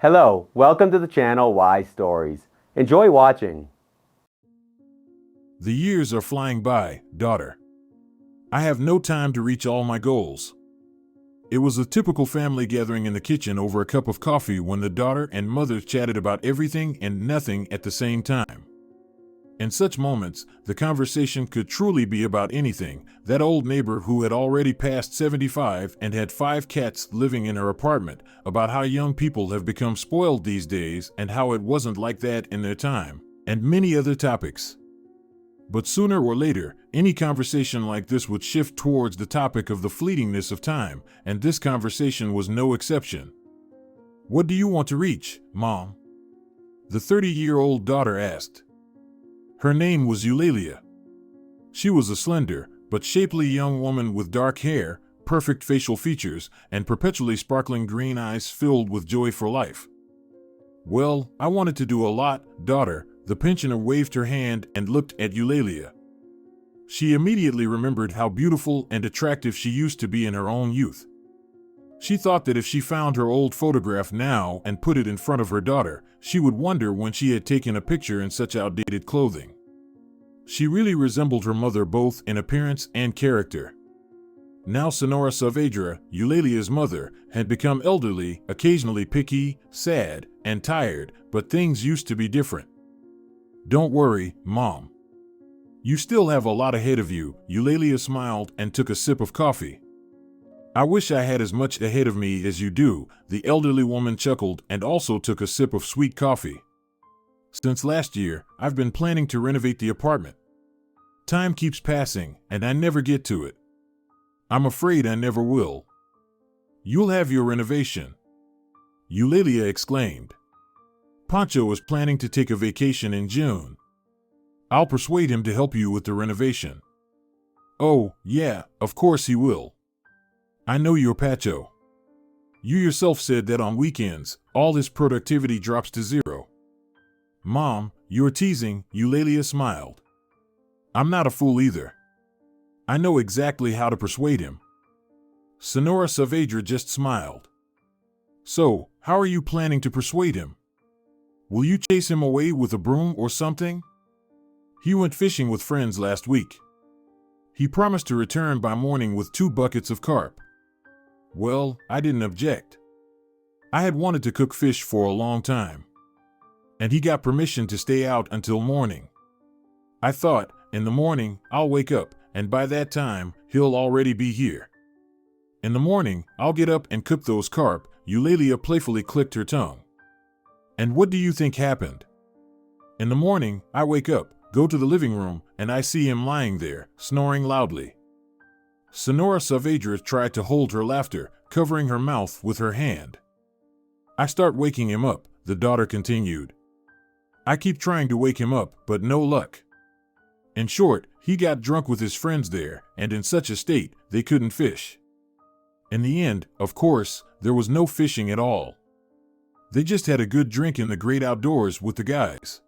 Hello, welcome to the channel Why Stories. Enjoy watching. The years are flying by, daughter. I have no time to reach all my goals. It was a typical family gathering in the kitchen over a cup of coffee when the daughter and mother chatted about everything and nothing at the same time. In such moments, the conversation could truly be about anything. That old neighbor who had already passed 75 and had 5 cats living in her apartment, about how young people have become spoiled these days and how it wasn't like that in their time, and many other topics. But sooner or later, any conversation like this would shift towards the topic of the fleetingness of time, and this conversation was no exception. "What do you want to reach, Mom?" the 30-year-old daughter asked. Her name was Ulia. She was a slender, but shapely young woman with dark hair, perfect facial features, and perpetually sparkling green eyes filled with joy for life. "Well, I wanted to do a lot, daughter." The pensioner waved her hand and looked at Ulia. She immediately remembered how beautiful and attractive she used to be in her own youth. She thought that if she found her old photograph now and put it in front of her daughter, she would wonder when she had taken a picture in such outdated clothing. She really resembled her mother both in appearance and character. Now Sonora Saavedra, Ulalia's mother, had become elderly, occasionally picky, sad, and tired, but things used to be different. "Don't worry, Mom. You still have a lot ahead of you." Ulia smiled and took a sip of coffee. "I wish I had as much ahead of me as you do." The elderly woman chuckled and also took a sip of sweet coffee. "Since last year, I've been planning to renovate the apartment. Time keeps passing, and I never get to it. I'm afraid I never will." "You'll have your renovation," Ulia exclaimed. "Pancho is planning to take a vacation in June. I'll persuade him to help you with the renovation." "Oh, yeah, of course he will. I know your Pacho. You yourself said that on weekends, all his productivity drops to zero." "Mom, you're teasing," Ulia smiled. "I'm not a fool either. I know exactly how to persuade him." Sonora Saavedra just smiled. "So, how are you planning to persuade him? Will you chase him away with a broom or something? He went fishing with friends last week. He promised to return by morning with 2 buckets of carp." Well, I didn't object. I had wanted to cook fish for a long time. And he got permission to stay out until morning. I thought, in the morning, I'll wake up, and by that time, he'll already be here. In the morning, I'll get up and cook those carp. Ulia playfully clicked her tongue. And what do you think happened? In the morning, I wake up, go to the living room, and I see him lying there, snoring loudly. Sonora Saavedra tried to hold her laughter, covering her mouth with her hand. "I start waking him up," the daughter continued. "I keep trying to wake him up, but no luck. In short, he got drunk with his friends there, and in such a state, they couldn't fish. In the end, of course, there was no fishing at all. They just had a good drink in the great outdoors with the guys."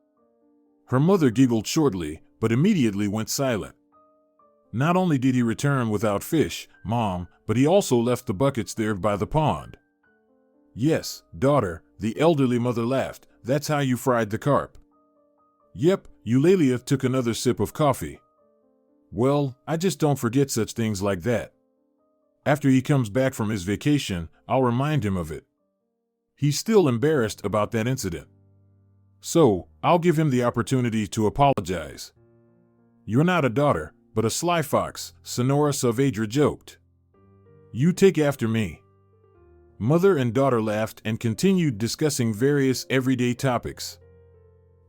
Her mother giggled shortly, but immediately went silent. "Not only did he return without fish, Mom, but he also left the buckets there by the pond." "Yes, daughter," the elderly mother laughed. "That's how you fried the carp." "Yep," Ulia took another sip of coffee. "Well, I just don't forget such things like that. After he comes back from his vacation, I'll remind him of it. He's still embarrassed about that incident. So, I'll give him the opportunity to apologize." "You're not a daughter, but a sly fox," Sonora Saavedra joked. "You take after me." Mother and daughter laughed and continued discussing various everyday topics.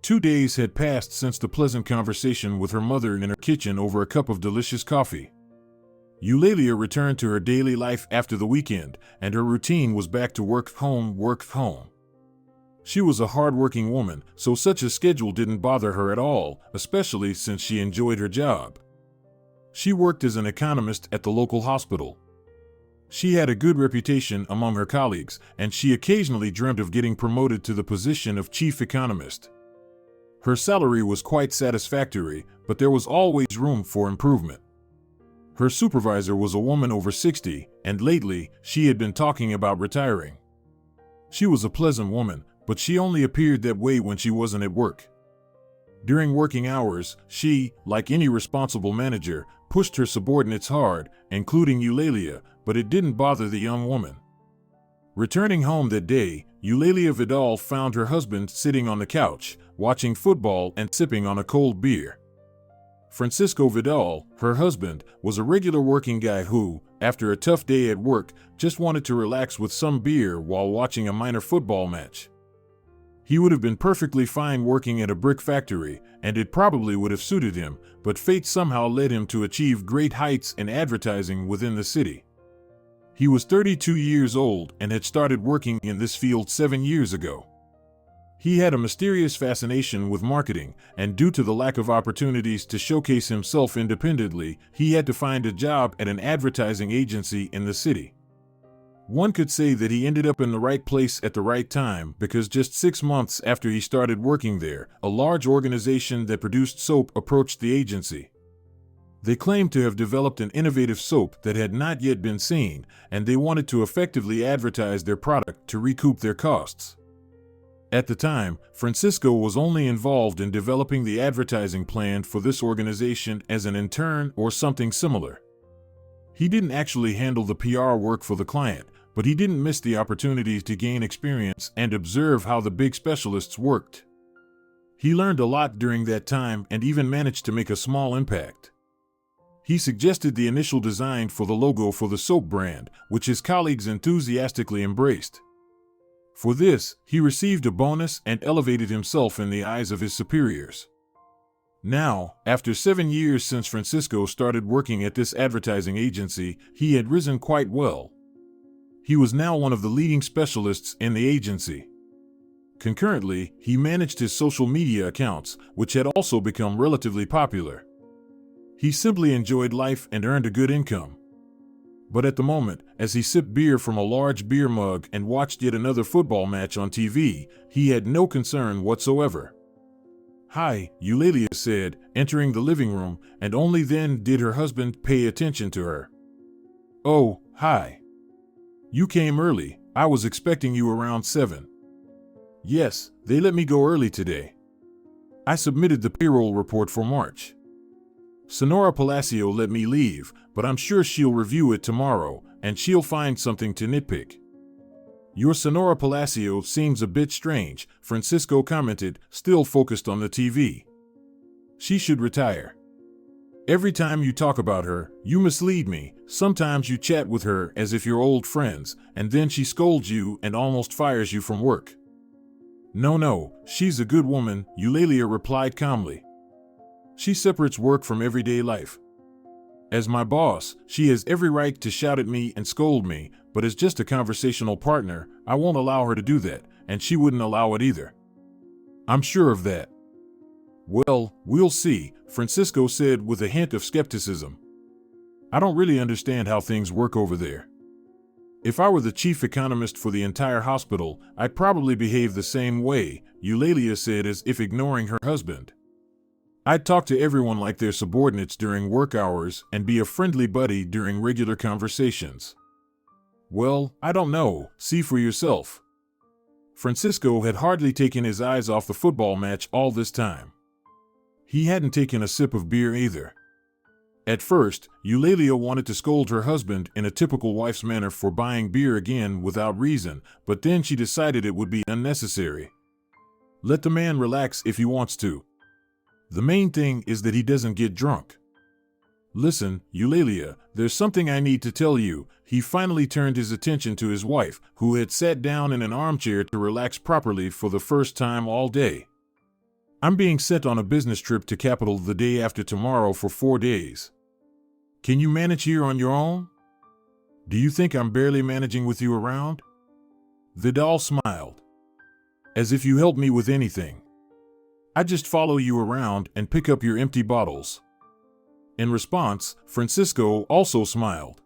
2 days had passed since the pleasant conversation with her mother in her kitchen over a cup of delicious coffee. Ulia returned to her daily life after the weekend, and her routine was back to work, home, work, home. She was a hard-working woman, so such a schedule didn't bother her at all, especially since she enjoyed her job. She worked as an economist at the local hospital. She had a good reputation among her colleagues, and she occasionally dreamt of getting promoted to the position of chief economist. Her salary was quite satisfactory, but there was always room for improvement. Her supervisor was a woman over 60, and lately, she had been talking about retiring. She was a pleasant woman, but she only appeared that way when she wasn't at work. During working hours, she, like any responsible manager, pushed her subordinates hard, including Eulalia, but it didn't bother the young woman. Returning home that day, Eulalia Vidal found her husband sitting on the couch, watching football and sipping on a cold beer. Francisco Vidal, her husband, was a regular working guy who, after a tough day at work, just wanted to relax with some beer while watching a minor football match. He would have been perfectly fine working at a brick factory, and it probably would have suited him, but fate somehow led him to achieve great heights in advertising within the city. He was 32 years old and had started working in this field 7 years ago. He had a mysterious fascination with marketing, and due to the lack of opportunities to showcase himself independently, he had to find a job at an advertising agency in the city. One could say that he ended up in the right place at the right time because just 6 months after he started working there, a large organization that produced soap approached the agency. They claimed to have developed an innovative soap that had not yet been seen, and they wanted to effectively advertise their product to recoup their costs. At the time, Francisco was only involved in developing the advertising plan for this organization as an intern or something similar. He didn't actually handle the PR work for the client, but he didn't miss the opportunities to gain experience and observe how the big specialists worked. He learned a lot during that time and even managed to make a small impact. He suggested the initial design for the logo for the soap brand, which his colleagues enthusiastically embraced. For this, he received a bonus and elevated himself in the eyes of his superiors. Now, after 7 years since Francisco started working at this advertising agency, he had risen quite well. He was now one of the leading specialists in the agency. Concurrently, he managed his social media accounts, which had also become relatively popular. He simply enjoyed life and earned a good income. But at the moment, as he sipped beer from a large beer mug and watched yet another football match on TV, he had no concern whatsoever. "Hi," Eulalia said, entering the living room, and only then did her husband pay attention to her. "Oh, hi. You came early. I was expecting you around 7. "Yes, they let me go early today. I submitted the payroll report for March. Sonora Palacio let me leave, but I'm sure she'll review it tomorrow, and she'll find something to nitpick." "Your Sonora Palacio seems a bit strange," Francisco commented, still focused on the TV. "She should retire. Every time you talk about her, you mislead me. Sometimes you chat with her as if you're old friends, and then she scolds you and almost fires you from work." No, she's a good woman," Eulalia replied calmly. "She separates work from everyday life. As my boss, she has every right to shout at me and scold me, but as just a conversational partner, I won't allow her to do that, and she wouldn't allow it either. I'm sure of that." "Well, we'll see," Francisco said with a hint of skepticism. "I don't really understand how things work over there. If I were the chief economist for the entire hospital, I'd probably behave the same way," Eulalia said as if ignoring her husband. "I'd talk to everyone like their subordinates during work hours and be a friendly buddy during regular conversations." "Well, I don't know, see for yourself." Francisco had hardly taken his eyes off the football match all this time. He hadn't taken a sip of beer either. At first, Eulalia wanted to scold her husband in a typical wife's manner for buying beer again without reason, but then she decided it would be unnecessary. Let the man relax if he wants to. The main thing is that he doesn't get drunk. "Listen, Eulalia, there's something I need to tell you." He finally turned his attention to his wife, who had sat down in an armchair to relax properly for the first time all day. "I'm being sent on a business trip to Capital the day after tomorrow for 4 days. Can you manage here on your own? Do you think I'm barely managing with you around?" Vidal smiled. "As if you helped me with anything. I just follow you around and pick up your empty bottles." In response, Francisco also smiled.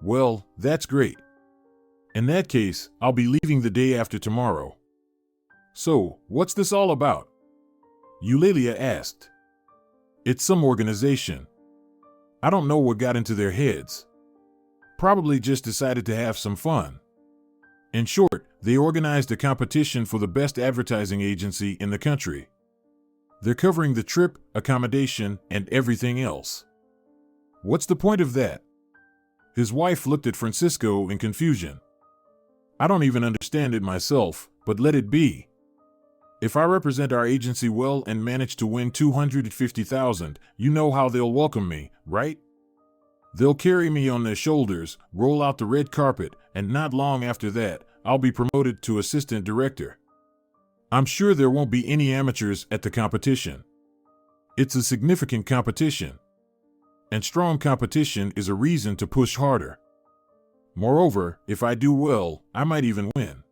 "Well, that's great. In that case, I'll be leaving the day after tomorrow." "So, what's this all about?" Eulalia asked. "It's some organization. I don't know what got into their heads. Probably just decided to have some fun. In short, they organized a competition for the best advertising agency in the country. They're covering the trip, accommodation, and everything else. What's the point of that? His wife looked at Francisco in confusion. I don't even understand it myself, but let it be. If I represent our agency well and manage to win $250,000, you know how they'll welcome me, right? They'll carry me on their shoulders, roll out the red carpet, and not long after that, I'll be promoted to assistant director. I'm sure there won't be any amateurs at the competition. It's a significant competition. And strong competition is a reason to push harder. Moreover, if I do well, I might even win.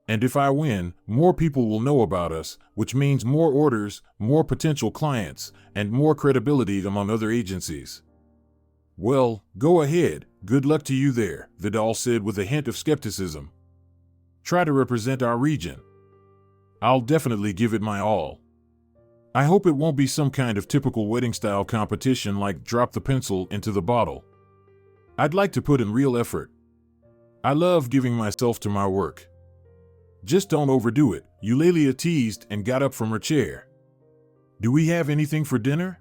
And if I win, more people will know about us, which means more orders, more potential clients, and more credibility among other agencies. Well, go ahead, good luck to you there, Vidal said with a hint of skepticism. Try to represent our region. I'll definitely give it my all. I hope it won't be some kind of typical wedding-style competition like drop the pencil into the bottle. I'd like to put in real effort. I love giving myself to my work. Just don't overdo it, Eulalia teased and got up from her chair. Do we have anything for dinner?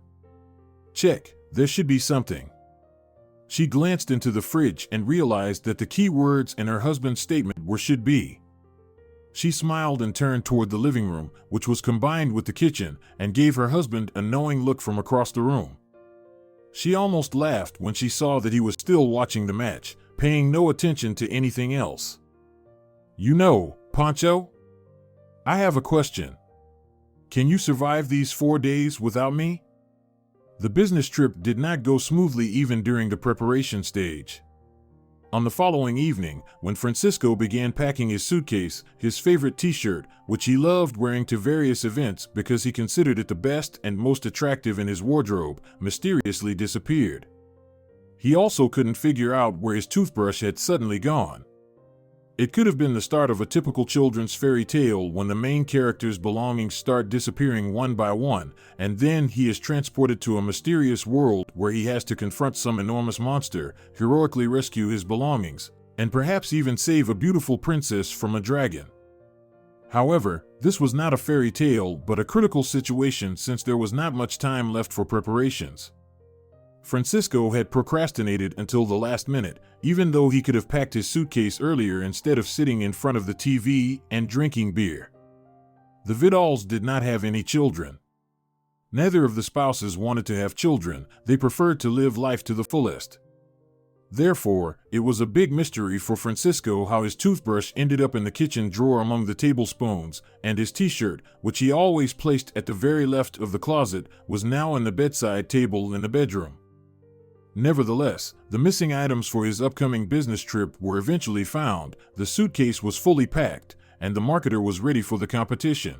Check, there should be something. She glanced into the fridge and realized that the key words in her husband's statement were should be. She smiled and turned toward the living room, which was combined with the kitchen, and gave her husband a knowing look from across the room. She almost laughed when she saw that he was still watching the match, paying no attention to anything else. You know, Pancho? I have a question. Can you survive these 4 days without me? The business trip did not go smoothly even during the preparation stage. On the following evening, when Francisco began packing his suitcase, his favorite t-shirt, which he loved wearing to various events because he considered it the best and most attractive in his wardrobe, mysteriously disappeared. He also couldn't figure out where his toothbrush had suddenly gone. It could have been the start of a typical children's fairy tale when the main character's belongings start disappearing one by one, and then he is transported to a mysterious world where he has to confront some enormous monster, heroically rescue his belongings, and perhaps even save a beautiful princess from a dragon. However, this was not a fairy tale but a critical situation since there was not much time left for preparations. Francisco had procrastinated until the last minute, even though he could have packed his suitcase earlier instead of sitting in front of the TV and drinking beer. The Vidals did not have any children. Neither of the spouses wanted to have children, they preferred to live life to the fullest. Therefore, it was a big mystery for Francisco how his toothbrush ended up in the kitchen drawer among the tablespoons, and his t-shirt, which he always placed at the very left of the closet, was now on the bedside table in the bedroom. Nevertheless, the missing items for his upcoming business trip were eventually found, the suitcase was fully packed, and the marketer was ready for the competition.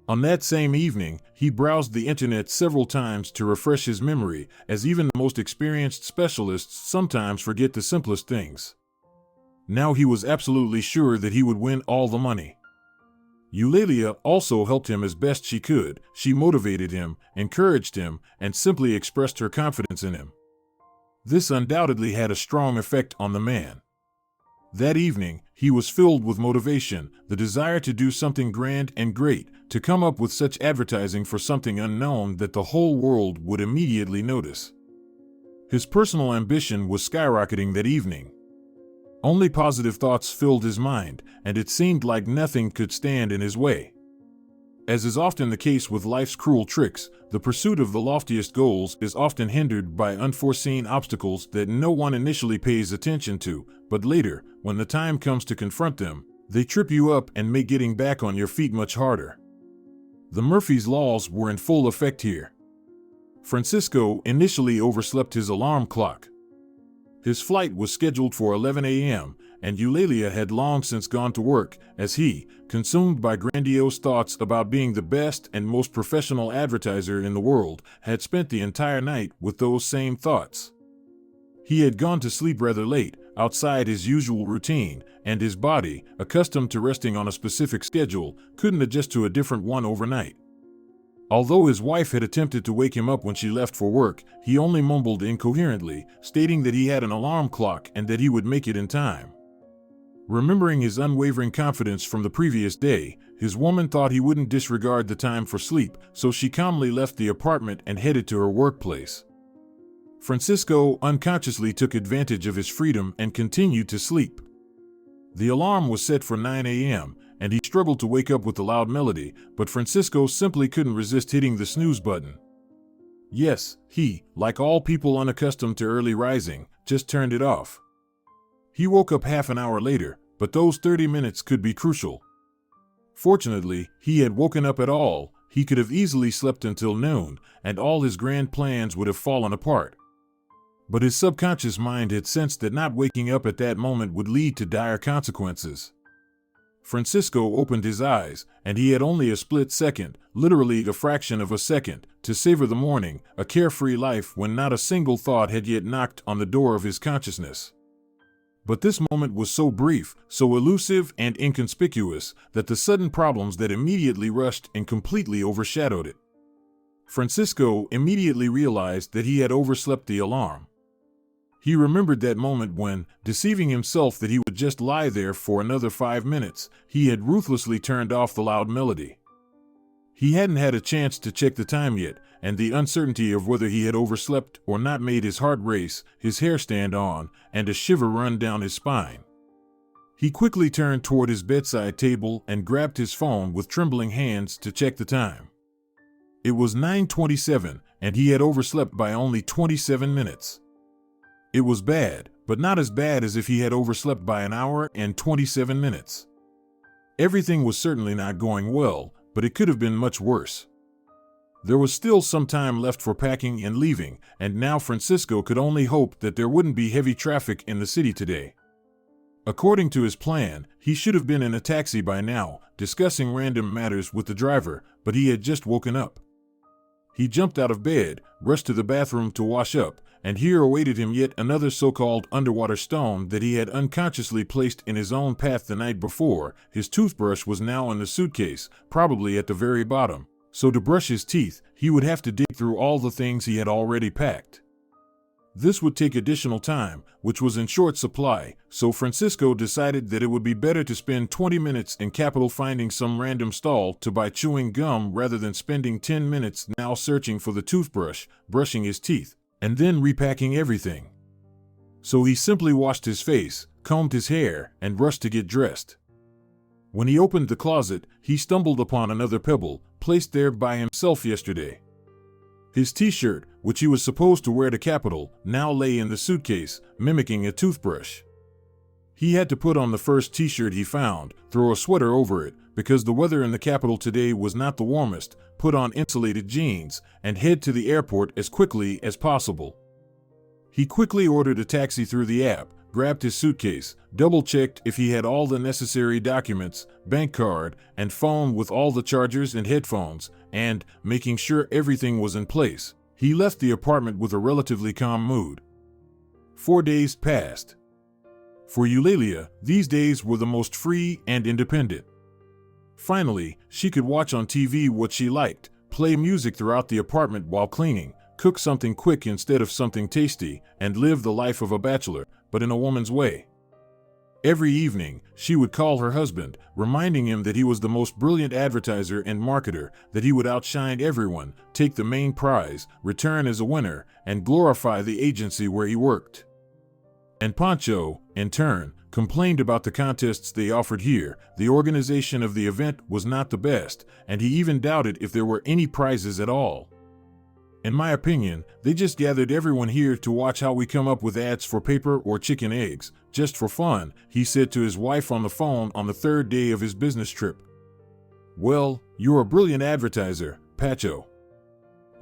On that same evening, he browsed the internet several times to refresh his memory, as even the most experienced specialists sometimes forget the simplest things. Now he was absolutely sure that he would win all the money. Eulalia also helped him as best she could. She motivated him, encouraged him, and simply expressed her confidence in him. This undoubtedly had a strong effect on the man. That evening, he was filled with motivation, the desire to do something grand and great, to come up with such advertising for something unknown that the whole world would immediately notice. His personal ambition was skyrocketing that evening. Only positive thoughts filled his mind, and it seemed like nothing could stand in his way. As is often the case with life's cruel tricks, the pursuit of the loftiest goals is often hindered by unforeseen obstacles that no one initially pays attention to, but later, when the time comes to confront them, they trip you up and make getting back on your feet much harder. The Murphy's Laws were in full effect here. Francisco initially overslept his alarm clock. His flight was scheduled for 11 a.m., and Eulalia had long since gone to work, as he, consumed by grandiose thoughts about being the best and most professional advertiser in the world, had spent the entire night with those same thoughts. He had gone to sleep rather late, outside his usual routine, and his body, accustomed to resting on a specific schedule, couldn't adjust to a different one overnight. Although his wife had attempted to wake him up when she left for work, he only mumbled incoherently, stating that he had an alarm clock and that he would make it in time. Remembering his unwavering confidence from the previous day, his woman thought he wouldn't disregard the time for sleep, so she calmly left the apartment and headed to her workplace. Francisco unconsciously took advantage of his freedom and continued to sleep. The alarm was set for 9 a.m., and he struggled to wake up with the loud melody, but Francisco simply couldn't resist hitting the snooze button. Yes, he, like all people unaccustomed to early rising, just turned it off. He woke up half an hour later, but those 30 minutes could be crucial. Fortunately, he had woken up at all. He could have easily slept until noon, and all his grand plans would have fallen apart. But his subconscious mind had sensed that not waking up at that moment would lead to dire consequences. Francisco opened his eyes, and he had only a split second, literally a fraction of a second, to savor the morning, a carefree life when not a single thought had yet knocked on the door of his consciousness. But this moment was so brief, so elusive and inconspicuous, that the sudden problems that immediately rushed in completely overshadowed it. Francisco immediately realized that he had overslept the alarm. He remembered that moment when, deceiving himself that he would just lie there for another 5 minutes, he had ruthlessly turned off the loud melody. He hadn't had a chance to check the time yet, and the uncertainty of whether he had overslept or not made his heart race, his hair stand on, and a shiver run down his spine. He quickly turned toward his bedside table and grabbed his phone with trembling hands to check the time. It was 9:27, and he had overslept by only 27 minutes. It was bad, but not as bad as if he had overslept by an hour and 27 minutes. Everything was certainly not going well, but it could have been much worse. There was still some time left for packing and leaving, and now Francisco could only hope that there wouldn't be heavy traffic in the city today. According to his plan, he should have been in a taxi by now, discussing random matters with the driver, but he had just woken up. He jumped out of bed, rushed to the bathroom to wash up, and here awaited him yet another so-called underwater stone that he had unconsciously placed in his own path the night before. His toothbrush was now in the suitcase, probably at the very bottom, so to brush his teeth, he would have to dig through all the things he had already packed. This would take additional time, which was in short supply, so Francisco decided that it would be better to spend 20 minutes in Capital finding some random stall to buy chewing gum rather than spending 10 minutes now searching for the toothbrush, brushing his teeth, and then repacking everything. So he simply washed his face, combed his hair, and rushed to get dressed. When he opened the closet, he stumbled upon another pebble, placed there by himself yesterday. His t-shirt, which he was supposed to wear to Capital, now lay in the suitcase, mimicking a toothbrush. He had to put on the first t-shirt he found, throw a sweater over it, because the weather in the capital today was not the warmest, put on insulated jeans, and head to the airport as quickly as possible. He quickly ordered a taxi through the app, grabbed his suitcase, double-checked if he had all the necessary documents, bank card, and phone with all the chargers and headphones, and, making sure everything was in place, he left the apartment with a relatively calm mood. 4 days passed. For Eulalia, these days were the most free and independent. Finally, she could watch on TV what she liked, play music throughout the apartment while cleaning, cook something quick instead of something tasty, and live the life of a bachelor, but in a woman's way. Every evening, she would call her husband, reminding him that he was the most brilliant advertiser and marketer, that he would outshine everyone, take the main prize, return as a winner, and glorify the agency where he worked. And Pancho, in turn, complained about the contests they offered here. The organization of the event was not the best, and he even doubted if there were any prizes at all. In my opinion, they just gathered everyone here to watch how we come up with ads for paper or chicken eggs, just for fun, he said to his wife on the phone on the third day of his business trip. Well, you're a brilliant advertiser, Pacho,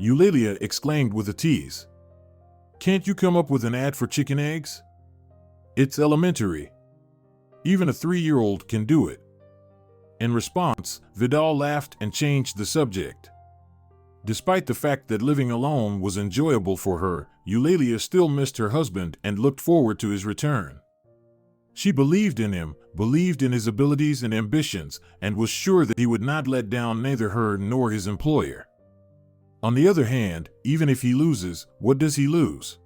Eulalia exclaimed with a tease. Can't you come up with an ad for chicken eggs? It's elementary. Even a 3-year-old can do it. In response, Vidal laughed and changed the subject. Despite the fact that living alone was enjoyable for her, Eulalia still missed her husband and looked forward to his return. She believed in him, believed in his abilities and ambitions, and was sure that he would not let down neither her nor his employer. On the other hand, even if he loses, what does he lose?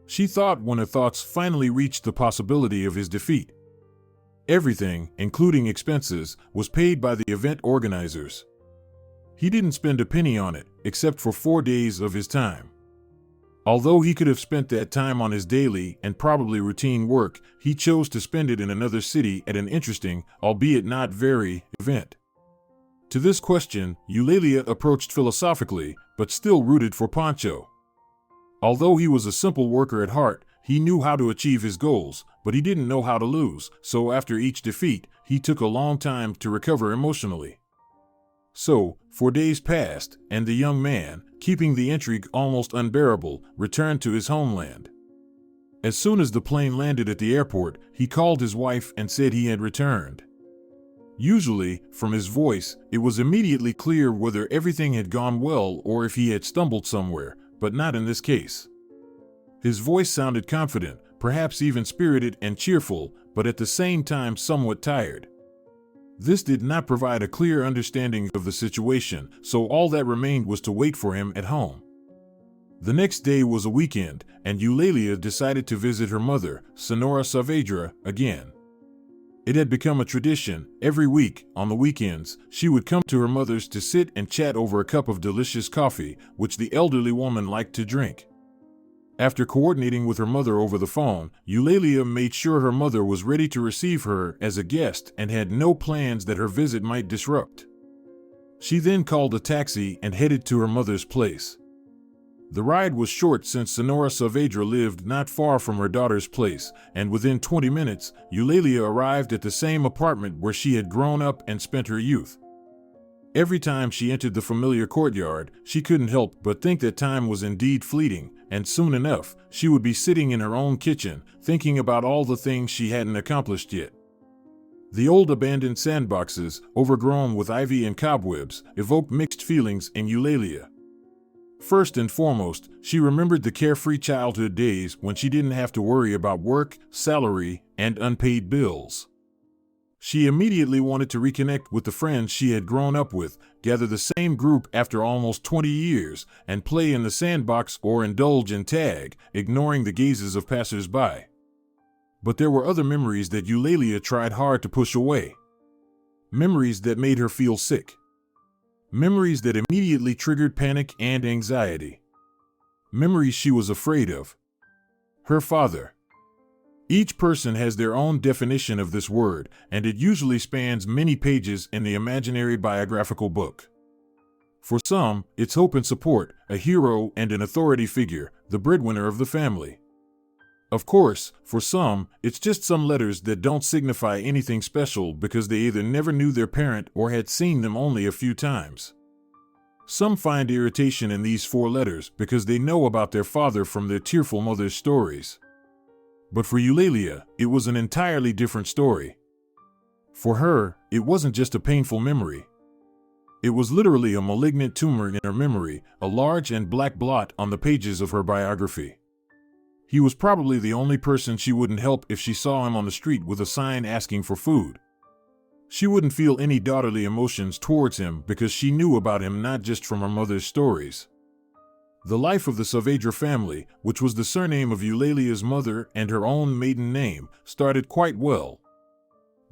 She thought when her thoughts finally reached the possibility of his defeat. Everything, including expenses, was paid by the event organizers. He didn't spend a penny on it, except for 4 days of his time. Although he could have spent that time on his daily and probably routine work, he chose to spend it in another city at an interesting, albeit not very, event. To this question, Eulalia approached philosophically, but still rooted for Pancho. Although he was a simple worker at heart, he knew how to achieve his goals, but he didn't know how to lose, so after each defeat, he took a long time to recover emotionally. So, 4 days passed, and the young man, keeping the intrigue almost unbearable, returned to his homeland. As soon as the plane landed at the airport, he called his wife and said he had returned. Usually, from his voice, it was immediately clear whether everything had gone well or if he had stumbled somewhere, but not in this case. His voice sounded confident, perhaps even spirited and cheerful, but at the same time somewhat tired. This did not provide a clear understanding of the situation, so all that remained was to wait for him at home. The next day was a weekend, and Eulalia decided to visit her mother, Senora Saavedra, again. It had become a tradition. Every week, on the weekends, she would come to her mother's to sit and chat over a cup of delicious coffee, which the elderly woman liked to drink. After coordinating with her mother over the phone, Eulalia made sure her mother was ready to receive her as a guest and had no plans that her visit might disrupt. She then called a taxi and headed to her mother's place. The ride was short since Senora Saavedra lived not far from her daughter's place, and within 20 minutes, Eulalia arrived at the same apartment where she had grown up and spent her youth. Every time she entered the familiar courtyard, she couldn't help but think that time was indeed fleeting, and soon enough, she would be sitting in her own kitchen, thinking about all the things she hadn't accomplished yet. The old abandoned sandboxes, overgrown with ivy and cobwebs, evoked mixed feelings in Eulalia. First and foremost, she remembered the carefree childhood days when she didn't have to worry about work, salary, and unpaid bills. She immediately wanted to reconnect with the friends she had grown up with, gather the same group after almost 20 years, and play in the sandbox or indulge in tag, ignoring the gazes of passers-by. But there were other memories that Eulalia tried hard to push away. Memories that made her feel sick. Memories that immediately triggered panic and anxiety. Memories she was afraid of. Her father. Each person has their own definition of this word, and it usually spans many pages in the imaginary biographical book. For some, it's hope and support, a hero and an authority figure, the breadwinner of the family. Of course, for some, it's just some letters that don't signify anything special because they either never knew their parent or had seen them only a few times. Some find irritation in these 4 letters because they know about their father from their tearful mother's stories. But for Eulalia, it was an entirely different story. For her, it wasn't just a painful memory. It was literally a malignant tumor in her memory, a large and black blot on the pages of her biography. He was probably the only person she wouldn't help if she saw him on the street with a sign asking for food. She wouldn't feel any daughterly emotions towards him because she knew about him not just from her mother's stories. The life of the Saavedra family, which was the surname of Eulalia's mother and her own maiden name, started quite well.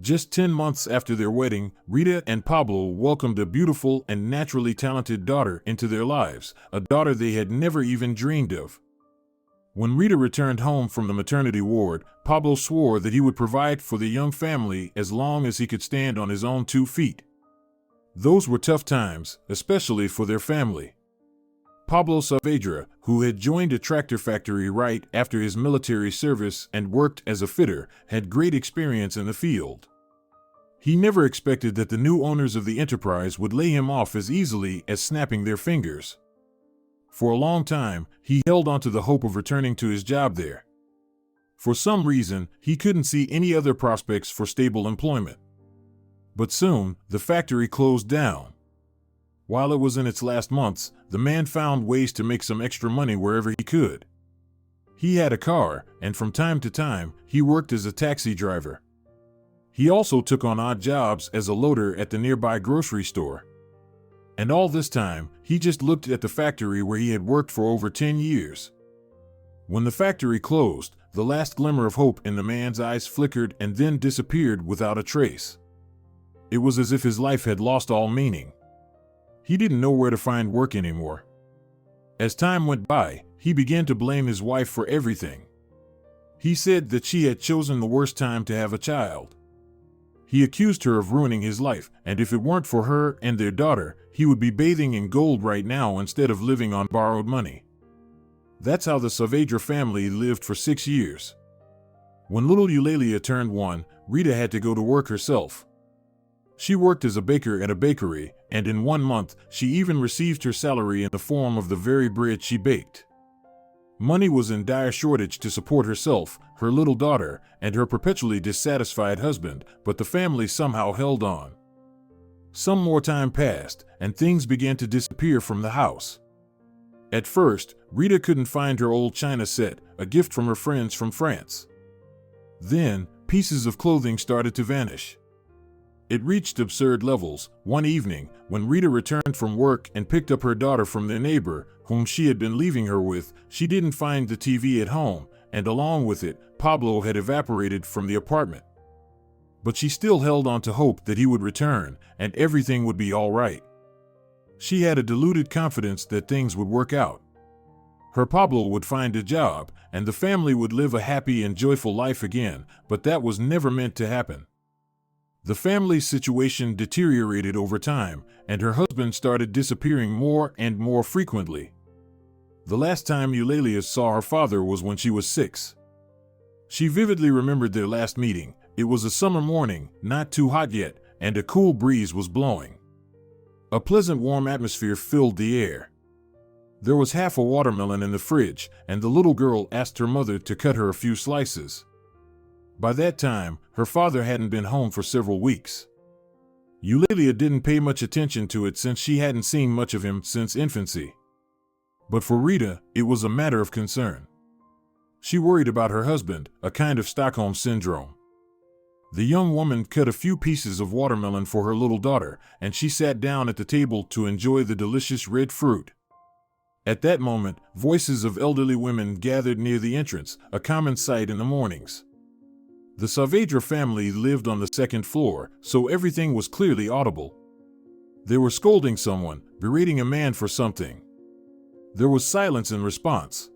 Just 10 months after their wedding, Rita and Pablo welcomed a beautiful and naturally talented daughter into their lives, a daughter they had never even dreamed of. When Rita returned home from the maternity ward, Pablo swore that he would provide for the young family as long as he could stand on his own 2 feet. Those were tough times, especially for their family. Pablo Saavedra, who had joined a tractor factory right after his military service and worked as a fitter, had great experience in the field. He never expected that the new owners of the enterprise would lay him off as easily as snapping their fingers. For a long time, he held on to the hope of returning to his job there. For some reason, he couldn't see any other prospects for stable employment. But soon, the factory closed down. While it was in its last months, the man found ways to make some extra money wherever he could. He had a car, and from time to time, he worked as a taxi driver. He also took on odd jobs as a loader at the nearby grocery store. And all this time, he just looked at the factory where he had worked for over 10 years. When the factory closed, The last glimmer of hope in the man's eyes flickered and then disappeared without a trace. It was as if his life had lost all meaning. He didn't know where to find work anymore. As time went by, he began to blame his wife for everything. He said that she had chosen the worst time to have a child. He accused her of ruining his life, and if it weren't for her and their daughter, he would be bathing in gold right now instead of living on borrowed money. That's how the Saavedra family lived for 6 years. When little Eulalia turned 1, Rita had to go to work herself. She worked as a baker at a bakery, and in 1 month, she even received her salary in the form of the very bread she baked. Money was in dire shortage to support herself, her little daughter, and her perpetually dissatisfied husband, but the family somehow held on. Some more time passed, and things began to disappear from the house. At first, Rita couldn't find her old china set, a gift from her friends from France. Then, pieces of clothing started to vanish. It reached absurd levels. One evening, when Rita returned from work and picked up her daughter from the neighbor, whom she had been leaving her with, she didn't find the TV at home, and along with it, Pablo had evaporated from the apartment. But she still held on to hope that he would return, and everything would be all right. She had a deluded confidence that things would work out. Her Pablo would find a job, and the family would live a happy and joyful life again, but that was never meant to happen. The family's situation deteriorated over time, and her husband started disappearing more and more frequently. The last time Eulalia saw her father was when she was 6. She vividly remembered their last meeting. It was a summer morning, not too hot yet, and a cool breeze was blowing. A pleasant warm atmosphere filled the air. There was half a watermelon in the fridge, and the little girl asked her mother to cut her a few slices. By that time, her father hadn't been home for several weeks. Eulalia didn't pay much attention to it since she hadn't seen much of him since infancy. But for Rita, it was a matter of concern. She worried about her husband, a kind of Stockholm syndrome. The young woman cut a few pieces of watermelon for her little daughter, and she sat down at the table to enjoy the delicious red fruit. At that moment, voices of elderly women gathered near the entrance, a common sight in the mornings. The Saavedra family lived on the second floor, so everything was clearly audible. They were scolding someone, berating a man for something. There was silence in response.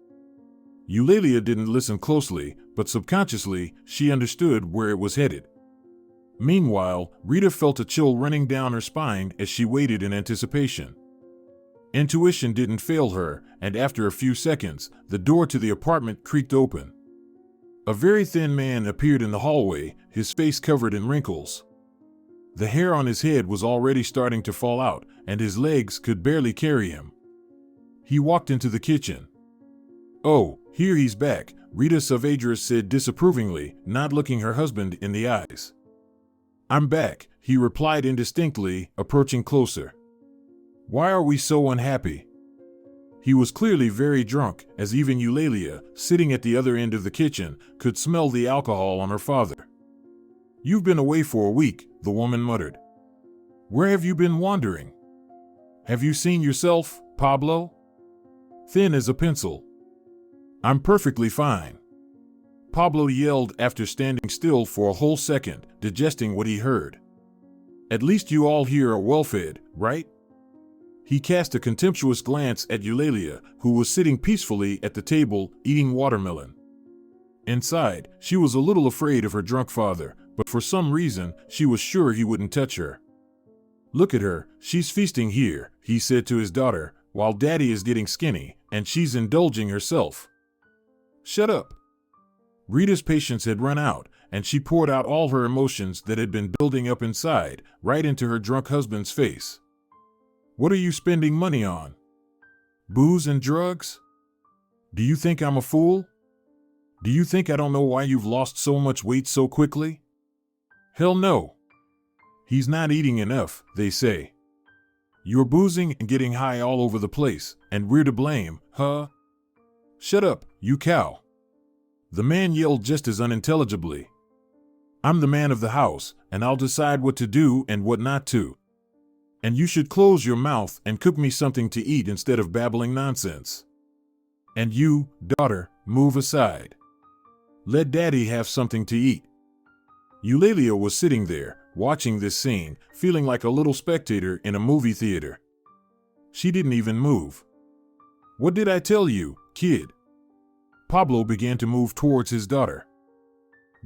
Eulalia didn't listen closely, but subconsciously, she understood where it was headed. Meanwhile, Rita felt a chill running down her spine as she waited in anticipation. Intuition didn't fail her, and after a few seconds, the door to the apartment creaked open. A very thin man appeared in the hallway, his face covered in wrinkles. The hair on his head was already starting to fall out, and his legs could barely carry him. He walked into the kitchen. "Oh, here he's back," Rita Saavedra said disapprovingly, not looking her husband in the eyes. "I'm back," he replied indistinctly, approaching closer. "Why are we so unhappy?" He was clearly very drunk, as even Eulalia, sitting at the other end of the kitchen, could smell the alcohol on her father. "You've been away for a week," the woman muttered. "Where have you been wandering? Have you seen yourself, Pablo?" Thin as a pencil. "I'm perfectly fine," Pablo yelled after standing still for a whole second, digesting what he heard. "At least you all here are well-fed, right?" He cast a contemptuous glance at Eulalia, who was sitting peacefully at the table, eating watermelon. Inside, she was a little afraid of her drunk father, but for some reason, she was sure he wouldn't touch her. "Look at her, she's feasting here," he said to his daughter, "while Daddy is getting skinny, and she's indulging herself." "Shut up." Rita's patience had run out, and she poured out all her emotions that had been building up inside, right into her drunk husband's face. "What are you spending money on? Booze and drugs? Do you think I'm a fool? Do you think I don't know why you've lost so much weight so quickly? Hell no. He's not eating enough, they say. You're boozing and getting high all over the place, and we're to blame, huh? Shut up, you cow." The man yelled just as unintelligibly. "I'm the man of the house, and I'll decide what to do and what not to. And you should close your mouth and cook me something to eat instead of babbling nonsense. And you, daughter, move aside." Let Daddy have something to eat. Eulalia was sitting there, watching this scene, feeling like a little spectator in a movie theater. She didn't even move. What did I tell you, kid? Pablo began to move towards his daughter.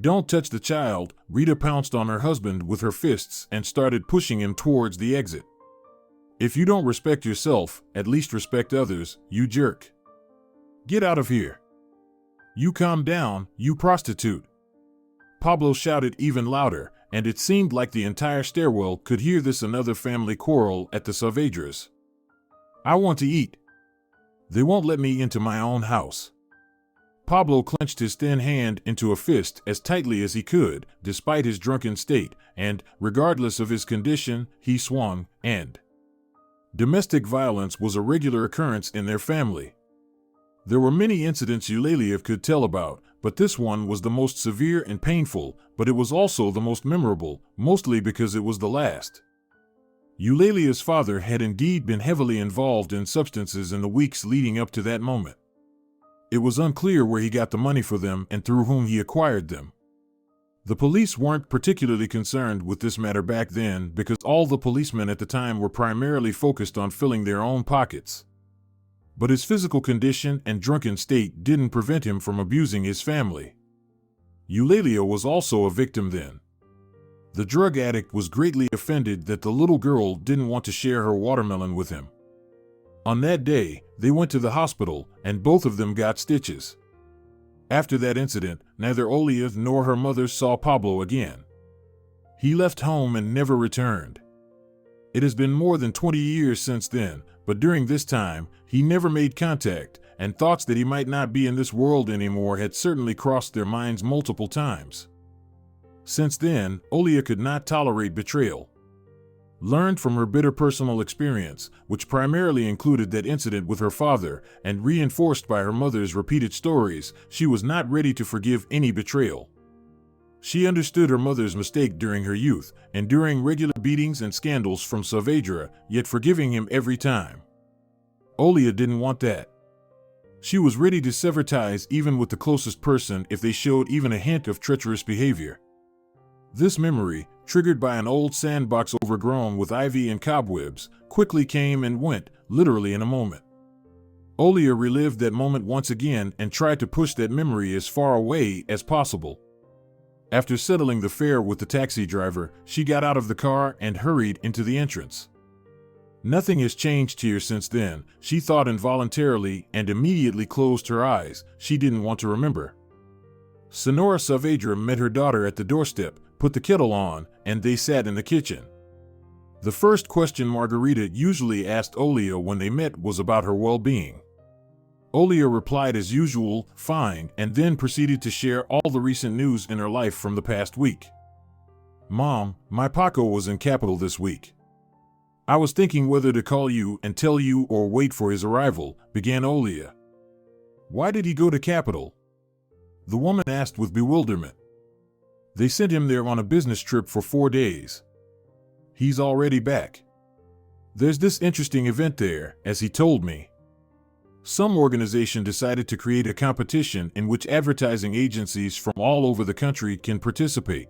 Don't touch the child. Rita pounced on her husband with her fists and started pushing him towards the exit. If you don't respect yourself, at least respect others, you jerk. Get out of here. You calm down, you prostitute. Pablo shouted even louder, and it seemed like the entire stairwell could hear this another family quarrel at the Saavedras. I want to eat. They won't let me into my own house. Pablo clenched his thin hand into a fist as tightly as he could, despite his drunken state, and, regardless of his condition, he swung, and domestic violence was a regular occurrence in their family. There were many incidents Eulalia could tell about, but this one was the most severe and painful, but it was also the most memorable, mostly because it was the last. Eulalia's father had indeed been heavily involved in substances in the weeks leading up to that moment. It was unclear where he got the money for them and through whom he acquired them. The police weren't particularly concerned with this matter back then because all the policemen at the time were primarily focused on filling their own pockets. But his physical condition and drunken state didn't prevent him from abusing his family. Eulalia was also a victim then. The drug addict was greatly offended that the little girl didn't want to share her watermelon with him. On that day, they went to the hospital, and both of them got stitches. After that incident, neither Ulia nor her mother saw Pablo again. He left home and never returned. It has been more than 20 years since then, but during this time, he never made contact, and thoughts that he might not be in this world anymore had certainly crossed their minds multiple times. Since then, Ulia could not tolerate betrayal. Learned from her bitter personal experience, which primarily included that incident with her father, and reinforced by her mother's repeated stories, she was not ready to forgive any betrayal. She understood her mother's mistake during her youth, enduring regular beatings and scandals from Saavedra, yet forgiving him every time. Ulia didn't want that. She was ready to sever ties even with the closest person if they showed even a hint of treacherous behavior. This memory, triggered by an old sandbox overgrown with ivy and cobwebs, quickly came and went, literally in a moment. Ulia relived that moment once again and tried to push that memory as far away as possible. After settling the fare with the taxi driver, she got out of the car and hurried into the entrance. Nothing has changed here since then, she thought involuntarily and immediately closed her eyes. She didn't want to remember. Senora Saavedra met her daughter at the doorstep, put the kettle on, and they sat in the kitchen. The first question Margarita usually asked Ulia when they met was about her well-being. Ulia replied as usual, fine, and then proceeded to share all the recent news in her life from the past week. Mom, my Paco was in Capital this week. I was thinking whether to call you and tell you or wait for his arrival, began Ulia. Why did he go to Capital? The woman asked with bewilderment. They sent him there on a business trip for 4 days. He's already back. There's this interesting event there, as he told me. Some organization decided to create a competition in which advertising agencies from all over the country can participate.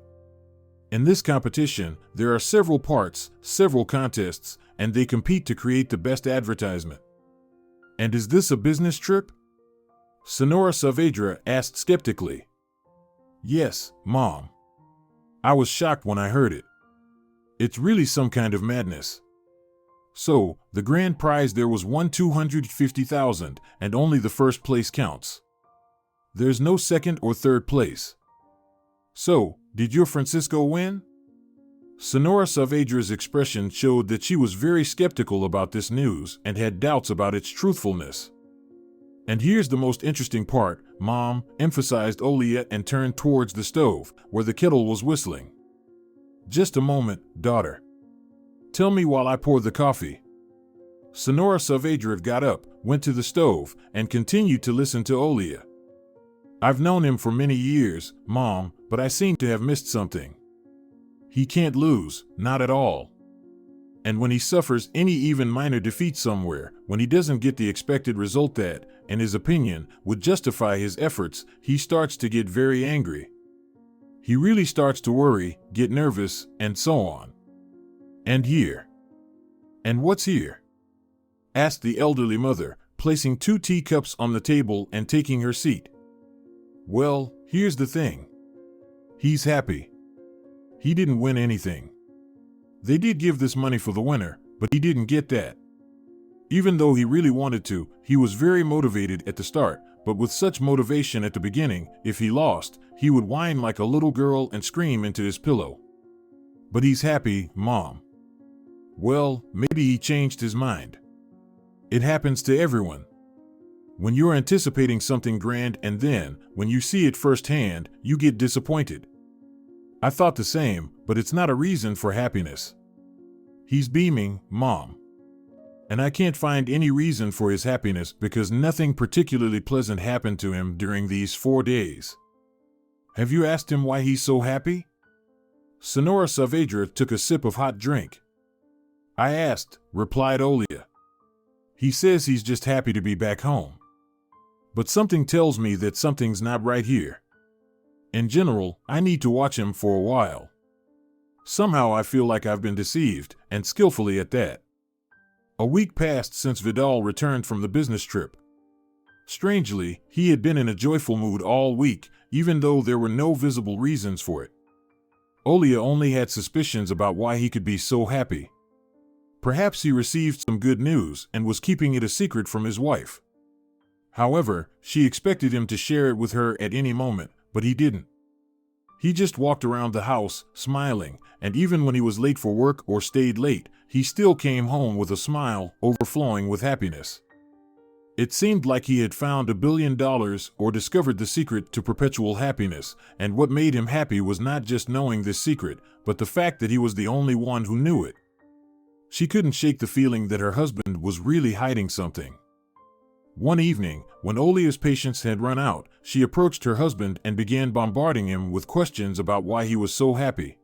In this competition, there are several parts, several contests, and they compete to create the best advertisement. And is this a business trip? Senora Saavedra asked skeptically. Yes, Mom. I was shocked when I heard it. It's really some kind of madness. So, the grand prize there was won $250,000, and only the first place counts. There's no second or third place. So, did your Francisco win? Senora Saavedra's expression showed that she was very skeptical about this news and had doubts about its truthfulness. And here's the most interesting part, Mom, emphasized Ulia and turned towards the stove, where the kettle was whistling. Just a moment, daughter. Tell me while I pour the coffee. Senora Saavedra got up, went to the stove, and continued to listen to Ulia. I've known him for many years, Mom, but I seem to have missed something. He can't lose, not at all. And when he suffers any even minor defeat somewhere, when he doesn't get the expected result that, in his opinion, would justify his efforts, he starts to get very angry. He really starts to worry, get nervous, and so on. And here. And what's here? Asked the elderly mother, placing 2 teacups on the table and taking her seat. Well, here's the thing. He's happy. He didn't win anything. They did give this money for the winner, but he didn't get that. Even though he really wanted to, he was very motivated at the start, but with such motivation at the beginning, if he lost, he would whine like a little girl and scream into his pillow. But he's happy, Mom. Well, maybe he changed his mind. It happens to everyone. When you're anticipating something grand and then, when you see it firsthand, you get disappointed. I thought the same, but it's not a reason for happiness. He's beaming, Mom. And I can't find any reason for his happiness because nothing particularly pleasant happened to him during these 4 days. Have you asked him why he's so happy? Senora Saavedra took a sip of hot drink. I asked, replied Ulia. He says he's just happy to be back home. But something tells me that something's not right here. In general, I need to watch him for a while. Somehow I feel like I've been deceived, and skillfully at that. A week passed since Vidal returned from the business trip. Strangely, he had been in a joyful mood all week, even though there were no visible reasons for it. Ulia only had suspicions about why he could be so happy. Perhaps he received some good news and was keeping it a secret from his wife. However, she expected him to share it with her at any moment, but he didn't. He just walked around the house, smiling, and even when he was late for work or stayed late, he still came home with a smile, overflowing with happiness. It seemed like he had found $1 billion or discovered the secret to perpetual happiness, and what made him happy was not just knowing this secret, but the fact that he was the only one who knew it. She couldn't shake the feeling that her husband was really hiding something. One evening, when Olia's patience had run out, she approached her husband and began bombarding him with questions about why he was so happy.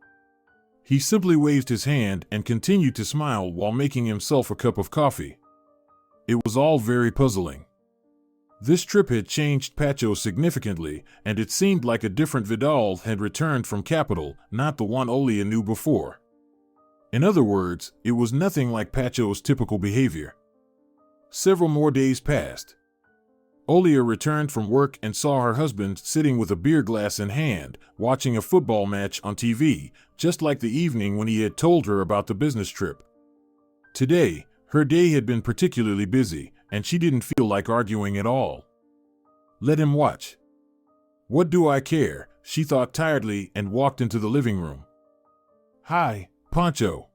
He simply waved his hand and continued to smile while making himself a cup of coffee. It was all very puzzling. This trip had changed Pacho significantly, and it seemed like a different Vidal had returned from capital, not the one Ulia knew before. In other words, it was nothing like Pacho's typical behavior. Several more days passed. Ulia returned from work and saw her husband sitting with a beer glass in hand, watching a football match on TV, just like the evening when he had told her about the business trip. Today, her day had been particularly busy, and she didn't feel like arguing at all. Let him watch. What do I care, she thought tiredly and walked into the living room. Hi, Pancho,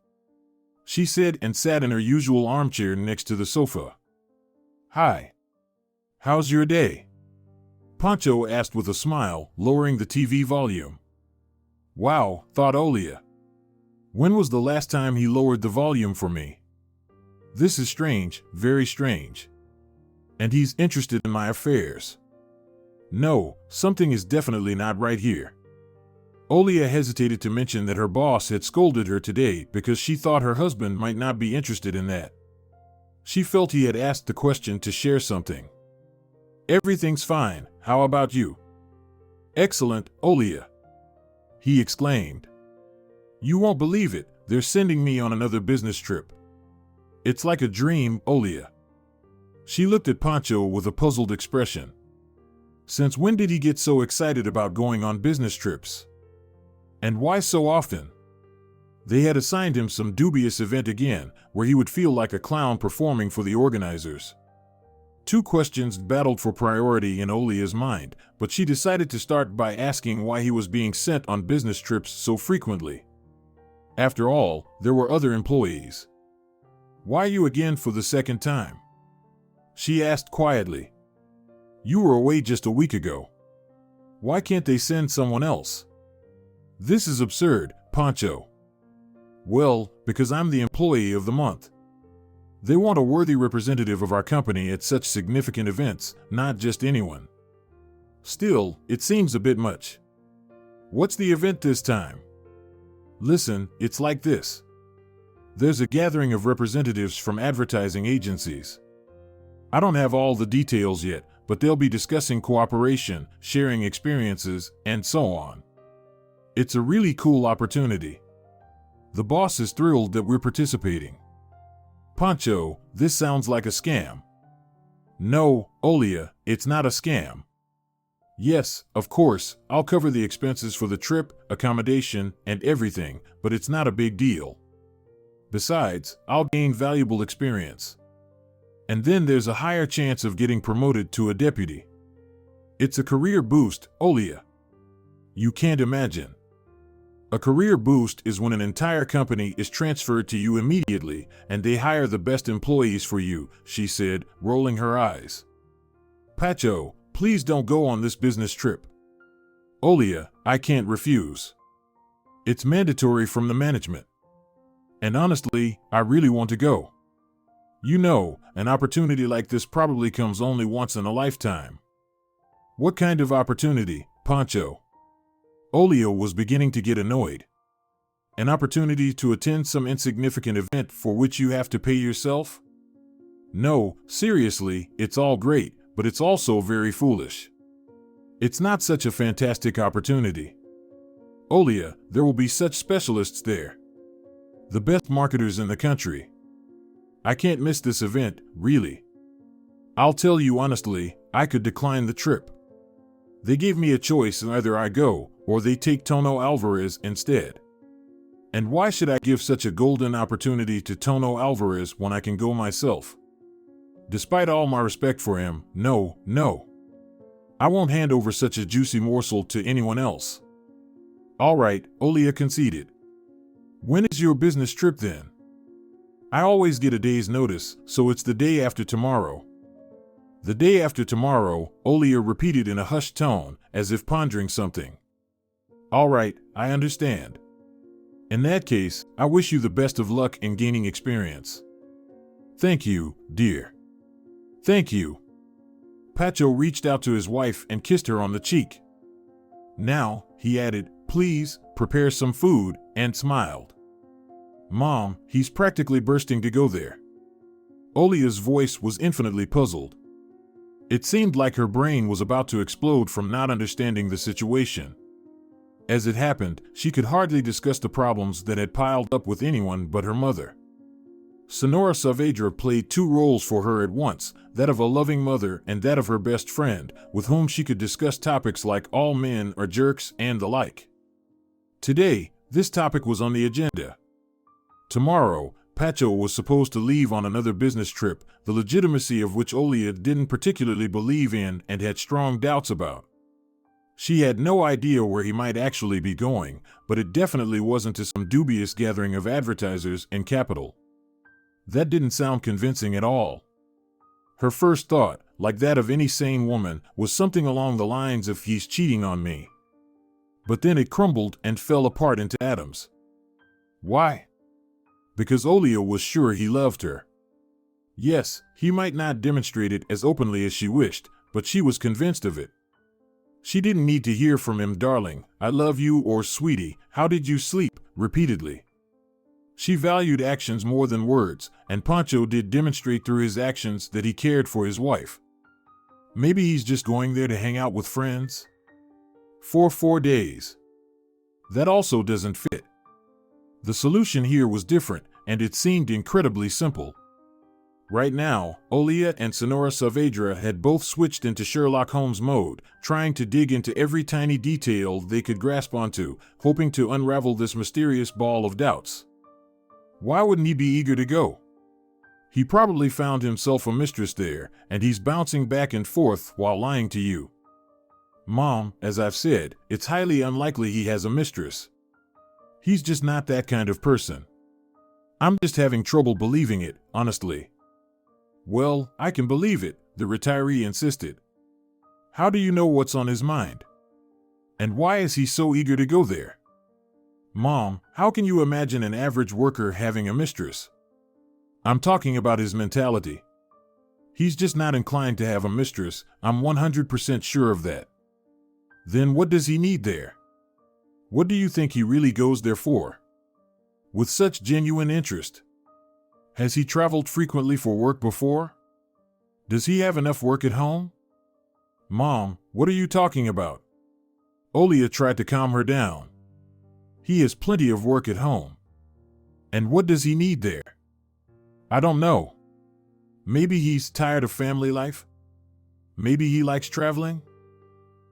she said and sat in her usual armchair next to the sofa. Hi. How's your day? Pancho asked with a smile, lowering the TV volume. Wow, thought Ulia. When was the last time he lowered the volume for me? This is strange, very strange. And he's interested in my affairs. No, something is definitely not right here. Ulia hesitated to mention that her boss had scolded her today because she thought her husband might not be interested in that. She felt he had asked the question to share something. Everything's fine, how about you? Excellent, Ulia, he exclaimed. You won't believe it, they're sending me on another business trip. It's like a dream, Ulia. She looked at Pancho with a puzzled expression. Since when did he get so excited about going on business trips? And why so often? They had assigned him some dubious event again, where he would feel like a clown performing for the organizers. 2 questions battled for priority in Ulia's mind, but she decided to start by asking why he was being sent on business trips so frequently. After all, there were other employees. Why you again for the second time? She asked quietly. You were away just a week ago. Why can't they send someone else? This is absurd, Pancho. Well, because I'm the employee of the month. They want a worthy representative of our company at such significant events, not just anyone. Still, it seems a bit much. What's the event this time? Listen, it's like this. There's a gathering of representatives from advertising agencies. I don't have all the details yet, but they'll be discussing cooperation, sharing experiences, and so on. It's a really cool opportunity. The boss is thrilled that we're participating. Pancho, this sounds like a scam. No, Ulia, it's not a scam. Yes, of course, I'll cover the expenses for the trip, accommodation, and everything, but it's not a big deal. Besides, I'll gain valuable experience. And then there's a higher chance of getting promoted to a deputy. It's a career boost, Ulia. You can't imagine. A career boost is when an entire company is transferred to you immediately and they hire the best employees for you, she said, rolling her eyes. Pacho, please don't go on this business trip. Ulia, I can't refuse. It's mandatory from the management. And honestly, I really want to go. You know, an opportunity like this probably comes only once in a lifetime. What kind of opportunity, Pancho? Ulia was beginning to get annoyed. An opportunity to attend some insignificant event for which you have to pay yourself? No, seriously, it's all great, but it's also very foolish. It's not such a fantastic opportunity. Ulia, there will be such specialists there. The best marketers in the country. I can't miss this event, really. I'll tell you honestly, I could decline the trip. They gave me a choice and either I go, or they take Tono Alvarez instead. And why should I give such a golden opportunity to Tono Alvarez when I can go myself? Despite all my respect for him, no. I won't hand over such a juicy morsel to anyone else. All right, Ulia conceded. When is your business trip then? I always get a day's notice, so it's the day after tomorrow. The day after tomorrow, Ulia repeated in a hushed tone, as if pondering something. All right, I understand. In that case, I wish you the best of luck in gaining experience. Thank you, dear. Thank you. Pacho reached out to his wife and kissed her on the cheek. Now, he added, please, prepare some food, and smiled. Mom, he's practically bursting to go there. Ulia's voice was infinitely puzzled. It seemed like her brain was about to explode from not understanding the situation. As it happened, she could hardly discuss the problems that had piled up with anyone but her mother. Sonora Saavedra played two roles for her at once, that of a loving mother and that of her best friend, with whom she could discuss topics like all men are jerks and the like. Today, this topic was on the agenda. Tomorrow, Pacho was supposed to leave on another business trip, the legitimacy of which Ulia didn't particularly believe in and had strong doubts about. She had no idea where he might actually be going, but it definitely wasn't to some dubious gathering of advertisers in Capital. That didn't sound convincing at all. Her first thought, like that of any sane woman, was something along the lines of he's cheating on me. But then it crumbled and fell apart into atoms. Why? Because Ulia was sure he loved her. Yes, he might not demonstrate it as openly as she wished, but she was convinced of it. She didn't need to hear from him, darling, I love you, or sweetie, how did you sleep, repeatedly. She valued actions more than words, and Pancho did demonstrate through his actions that he cared for his wife. Maybe he's just going there to hang out with friends? For 4 days. That also doesn't fit. The solution here was different, and it seemed incredibly simple. Right now, Ulia and Sonora Saavedra had both switched into Sherlock Holmes mode, trying to dig into every tiny detail they could grasp onto, hoping to unravel this mysterious ball of doubts. Why wouldn't he be eager to go? He probably found himself a mistress there, and he's bouncing back and forth while lying to you. Mom, as I've said, it's highly unlikely he has a mistress. He's just not that kind of person. I'm just having trouble believing it, honestly. Well, I can believe it, the retiree insisted. How do you know what's on his mind? And why is he so eager to go there? Mom, how can you imagine an average worker having a mistress? I'm talking about his mentality. He's just not inclined to have a mistress, I'm 100% sure of that. Then what does he need there? What do you think he really goes there for? with such genuine interest. Has he traveled frequently for work before? Does he have enough work at home? Mom, what are you talking about? Ulia tried to calm her down. He has plenty of work at home. And what does he need there? I don't know. Maybe he's tired of family life? Maybe he likes traveling?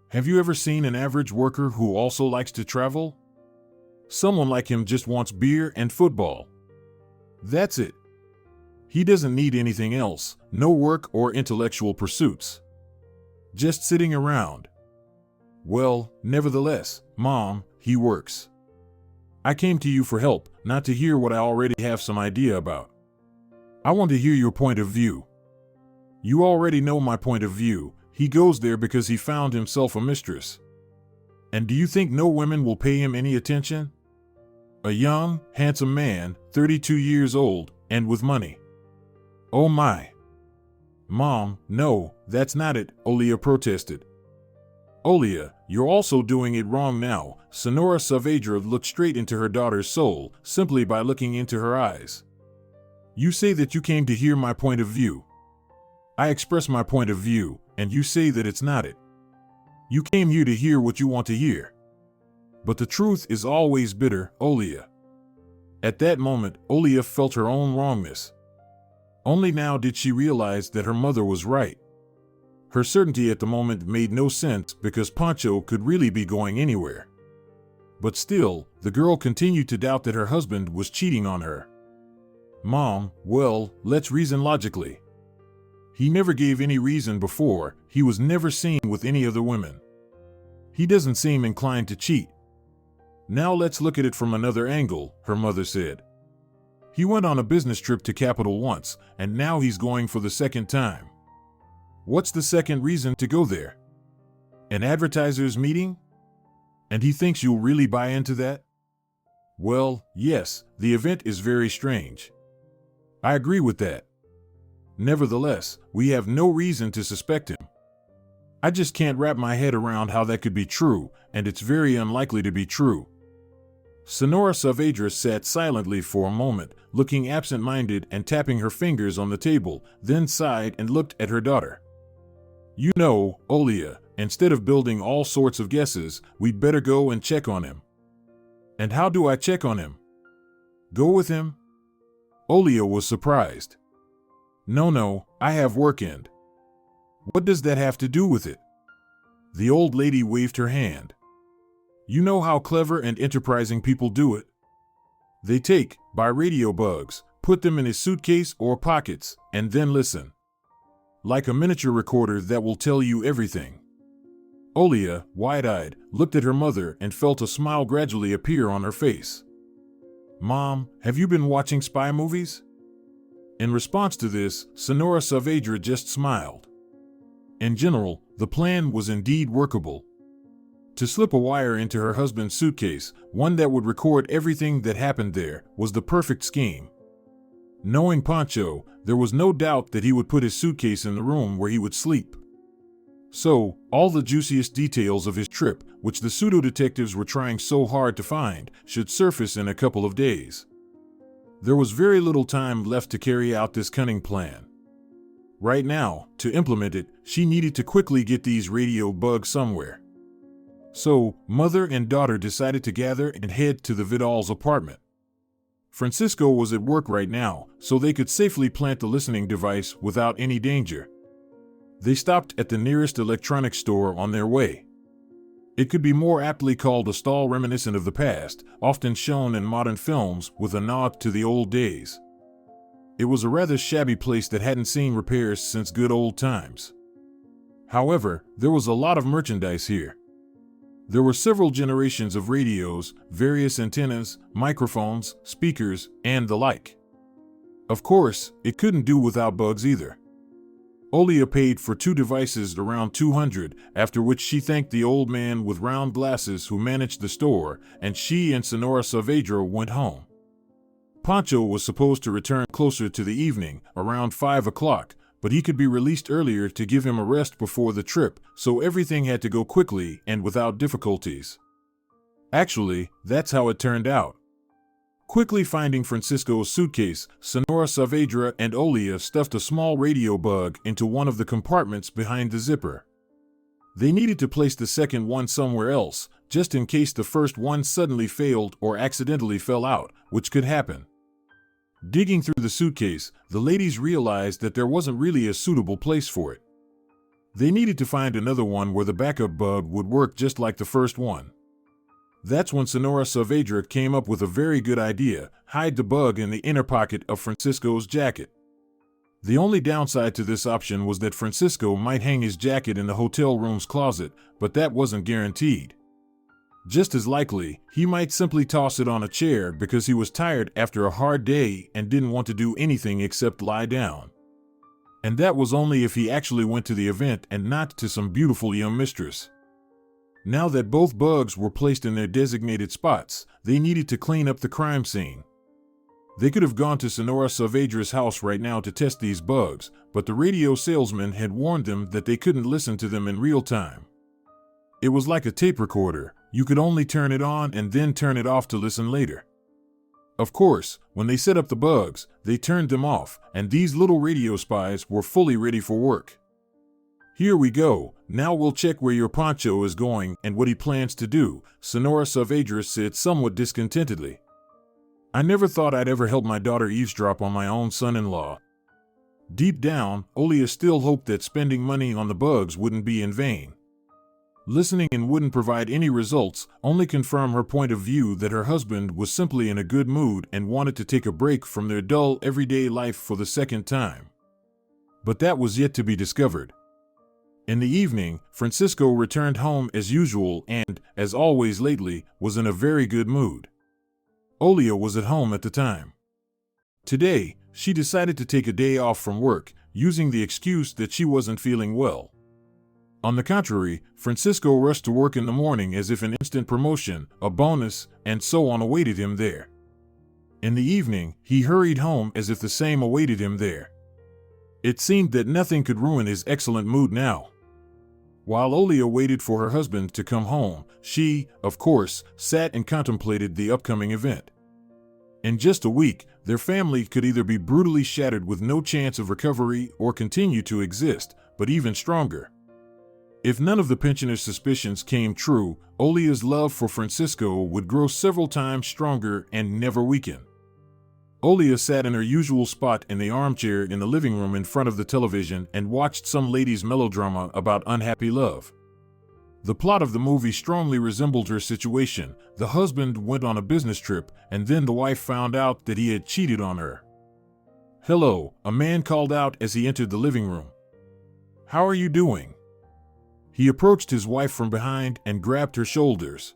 Have you ever seen an average worker who also likes to travel? Someone like him just wants beer and football. That's it. He doesn't need anything else, no work or intellectual pursuits. Just sitting around. Well, nevertheless, Mom, he works. I came to you for help, not to hear what I already have some idea about. I want to hear your point of view. You already know my point of view. He goes there because he found himself a mistress. And do you think no women will pay him any attention? A young, handsome man, 32 years old, and with money. Oh my. Mom, no, that's not it, Ulia protested. Ulia, you're also doing it wrong now. Senora Saavedra looked straight into her daughter's soul, simply by looking into her eyes. You say that you came to hear my point of view. I express my point of view, and you say that it's not it. You came here to hear what you want to hear. But the truth is always bitter, Ulia. At that moment, Ulia felt her own wrongness. Only now did she realize that her mother was right. Her certainty at the moment made no sense because Pancho could really be going anywhere. But still, the girl continued to doubt that her husband was cheating on her. Mom, well, let's reason logically. He never gave any reason before. He was never seen with any other women. He doesn't seem inclined to cheat. Now let's look at it from another angle, her mother said. He went on a business trip to Capital once, and now he's going for the second time. What's the second reason to go there? An advertiser's meeting? And he thinks you'll really buy into that? Well, yes, the event is very strange. I agree with that. Nevertheless, we have no reason to suspect him. I just can't wrap my head around how that could be true, and it's very unlikely to be true. Senora Saavedra sat silently for a moment, looking absent-minded and tapping her fingers on the table, then sighed and looked at her daughter. You know, Ulia, instead of building all sorts of guesses, we'd better go and check on him. And how do I check on him? Go with him? Ulia was surprised. No, I have work end. What does that have to do with it? The old lady waved her hand. You know how clever and enterprising people do it? They buy radio bugs, put them in his suitcase or pockets, and then listen. Like a miniature recorder that will tell you everything. Ulia, wide-eyed, looked at her mother and felt a smile gradually appear on her face. Mom, have you been watching spy movies? In response to this, Senora Saavedra just smiled. In general, the plan was indeed workable. To slip a wire into her husband's suitcase, one that would record everything that happened there, was the perfect scheme. Knowing Pancho, there was no doubt that he would put his suitcase in the room where he would sleep. So, all the juiciest details of his trip, which the pseudo-detectives were trying so hard to find, should surface in a couple of days. There was very little time left to carry out this cunning plan. Right now, to implement it, she needed to quickly get these radio bugs somewhere. So, mother and daughter decided to gather and head to the Vidal's apartment. Francisco was at work right now, so they could safely plant the listening device without any danger. They stopped at the nearest electronics store on their way. It could be more aptly called a stall reminiscent of the past, often shown in modern films with a nod to the old days. It was a rather shabby place that hadn't seen repairs since good old times. However, there was a lot of merchandise here. There were several generations of radios, various antennas, microphones, speakers, and the like. Of course, it couldn't do without bugs either. Ulia paid for 2 devices around $200, after which she thanked the old man with round glasses who managed the store, and she and Senora Saavedra went home. Pancho was supposed to return closer to the evening, around 5 o'clock, but he could be released earlier to give him a rest before the trip, so everything had to go quickly and without difficulties. Actually, that's how it turned out. Quickly finding Francisco's suitcase, Senora Saavedra and Ulia stuffed a small radio bug into one of the compartments behind the zipper. They needed to place the second one somewhere else, just in case the first one suddenly failed or accidentally fell out, which could happen. Digging through the suitcase, the ladies realized that there wasn't really a suitable place for it. They needed to find another one where the backup bug would work just like the first one. That's when Senora Saavedra came up with a very good idea: hide the bug in the inner pocket of Francisco's jacket. The only downside to this option was that Francisco might hang his jacket in the hotel room's closet, but that wasn't guaranteed. Just as likely, he might simply toss it on a chair because he was tired after a hard day and didn't want to do anything except lie down. And that was only if he actually went to the event and not to some beautiful young mistress. Now that both bugs were placed in their designated spots, they needed to clean up the crime scene. They could have gone to Senora Saavedra's house right now to test these bugs, but the radio salesman had warned them that they couldn't listen to them in real time. It was like a tape recorder. You could only turn it on and then turn it off to listen later. Of course, when they set up the bugs, they turned them off, and these little radio spies were fully ready for work. "Here we go. Now we'll check where your Pancho is going and what he plans to do," Senora Saavedra said somewhat discontentedly. "I never thought I'd ever help my daughter eavesdrop on my own son-in-law." Deep down, Ulia still hoped that spending money on the bugs wouldn't be in vain. Listening in wouldn't provide any results, only confirm her point of view that her husband was simply in a good mood and wanted to take a break from their dull, everyday life for the second time. But that was yet to be discovered. In the evening, Francisco returned home as usual and, as always lately, was in a very good mood. Ulia was at home at the time. Today, she decided to take a day off from work, using the excuse that she wasn't feeling well. On the contrary, Francisco rushed to work in the morning as if an instant promotion, a bonus, and so on awaited him there. In the evening, he hurried home as if the same awaited him there. It seemed that nothing could ruin his excellent mood now. While Ulia waited for her husband to come home, she, of course, sat and contemplated the upcoming event. In just a week, their family could either be brutally shattered with no chance of recovery or continue to exist, but even stronger. If none of the pensioners' suspicions came true, Ulia's love for Francisco would grow several times stronger and never weaken. Ulia sat in her usual spot in the armchair in the living room in front of the television and watched some lady's melodrama about unhappy love. The plot of the movie strongly resembled her situation. The husband went on a business trip, and then the wife found out that he had cheated on her. "Hello," a man called out as he entered the living room. "How are you doing?" He approached his wife from behind and grabbed her shoulders.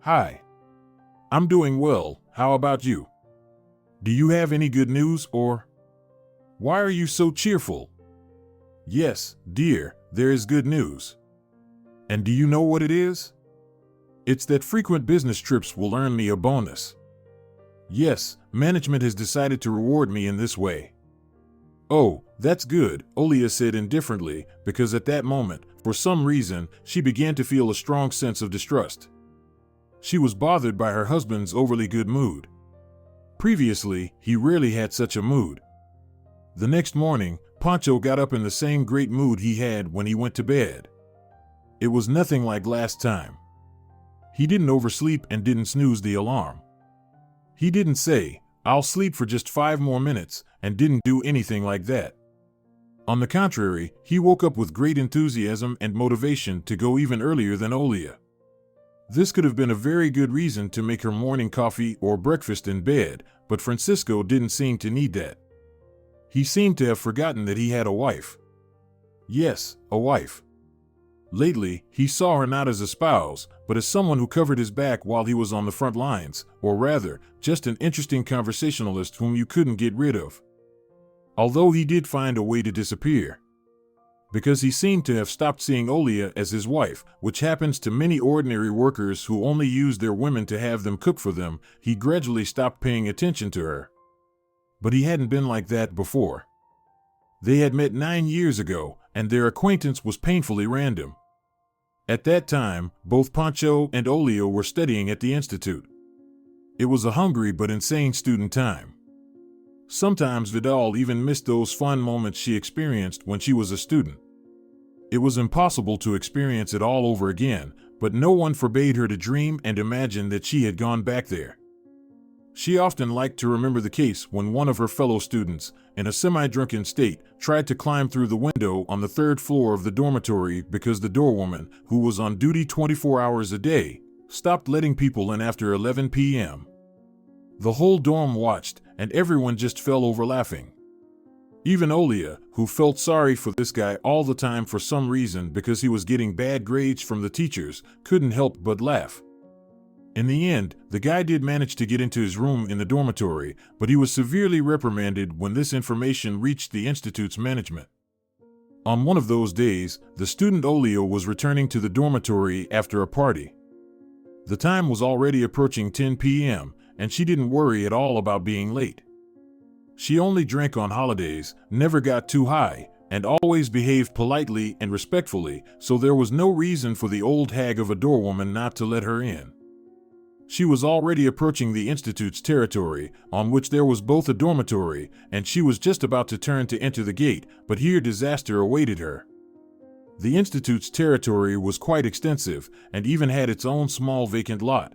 "Hi. I'm doing well. How about you? Do you have any good news or? Why are you so cheerful?" "Yes, dear, there is good news. And do you know what it is? It's that frequent business trips will earn me a bonus. Yes, management has decided to reward me in this way." "Oh, that's good," Ulia said indifferently, because at that moment, for some reason, she began to feel a strong sense of distrust. She was bothered by her husband's overly good mood. Previously, he rarely had such a mood. The next morning, Pancho got up in the same great mood he had when he went to bed. It was nothing like last time. He didn't oversleep and didn't snooze the alarm. He didn't say, "I'll sleep for just 5 more minutes," and didn't do anything like that. On the contrary, he woke up with great enthusiasm and motivation to go even earlier than Ulia. This could have been a very good reason to make her morning coffee or breakfast in bed, but Francisco didn't seem to need that. He seemed to have forgotten that he had a wife. Yes, a wife. Lately, he saw her not as a spouse, but as someone who covered his back while he was on the front lines, or rather, just an interesting conversationalist whom you couldn't get rid of. Although he did find a way to disappear. Because he seemed to have stopped seeing Ulia as his wife, which happens to many ordinary workers who only use their women to have them cook for them, he gradually stopped paying attention to her. But he hadn't been like that before. They had met 9 years ago, and their acquaintance was painfully random. At that time, both Pancho and Ulia were studying at the institute. It was a hungry but insane student time. Sometimes Vidal even missed those fun moments she experienced when she was a student. It was impossible to experience it all over again, but no one forbade her to dream and imagine that she had gone back there. She often liked to remember the case when one of her fellow students, in a semi-drunken state, tried to climb through the window on the third floor of the dormitory because the doorwoman, who was on duty 24 hours a day, stopped letting people in after 11 p.m. The whole dorm watched, and everyone just fell over laughing. Even Ulia, who felt sorry for this guy all the time for some reason because he was getting bad grades from the teachers, couldn't help but laugh. In the end, the guy did manage to get into his room in the dormitory, but he was severely reprimanded when this information reached the institute's management. On one of those days, the student Ulia was returning to the dormitory after a party. The time was already approaching 10 p.m., and she didn't worry at all about being late. She only drank on holidays, never got too high, and always behaved politely and respectfully, so there was no reason for the old hag of a doorwoman not to let her in. She was already approaching the institute's territory, on which there was both a dormitory, and she was just about to turn to enter the gate, but here disaster awaited her. The institute's territory was quite extensive, and even had its own small vacant lot.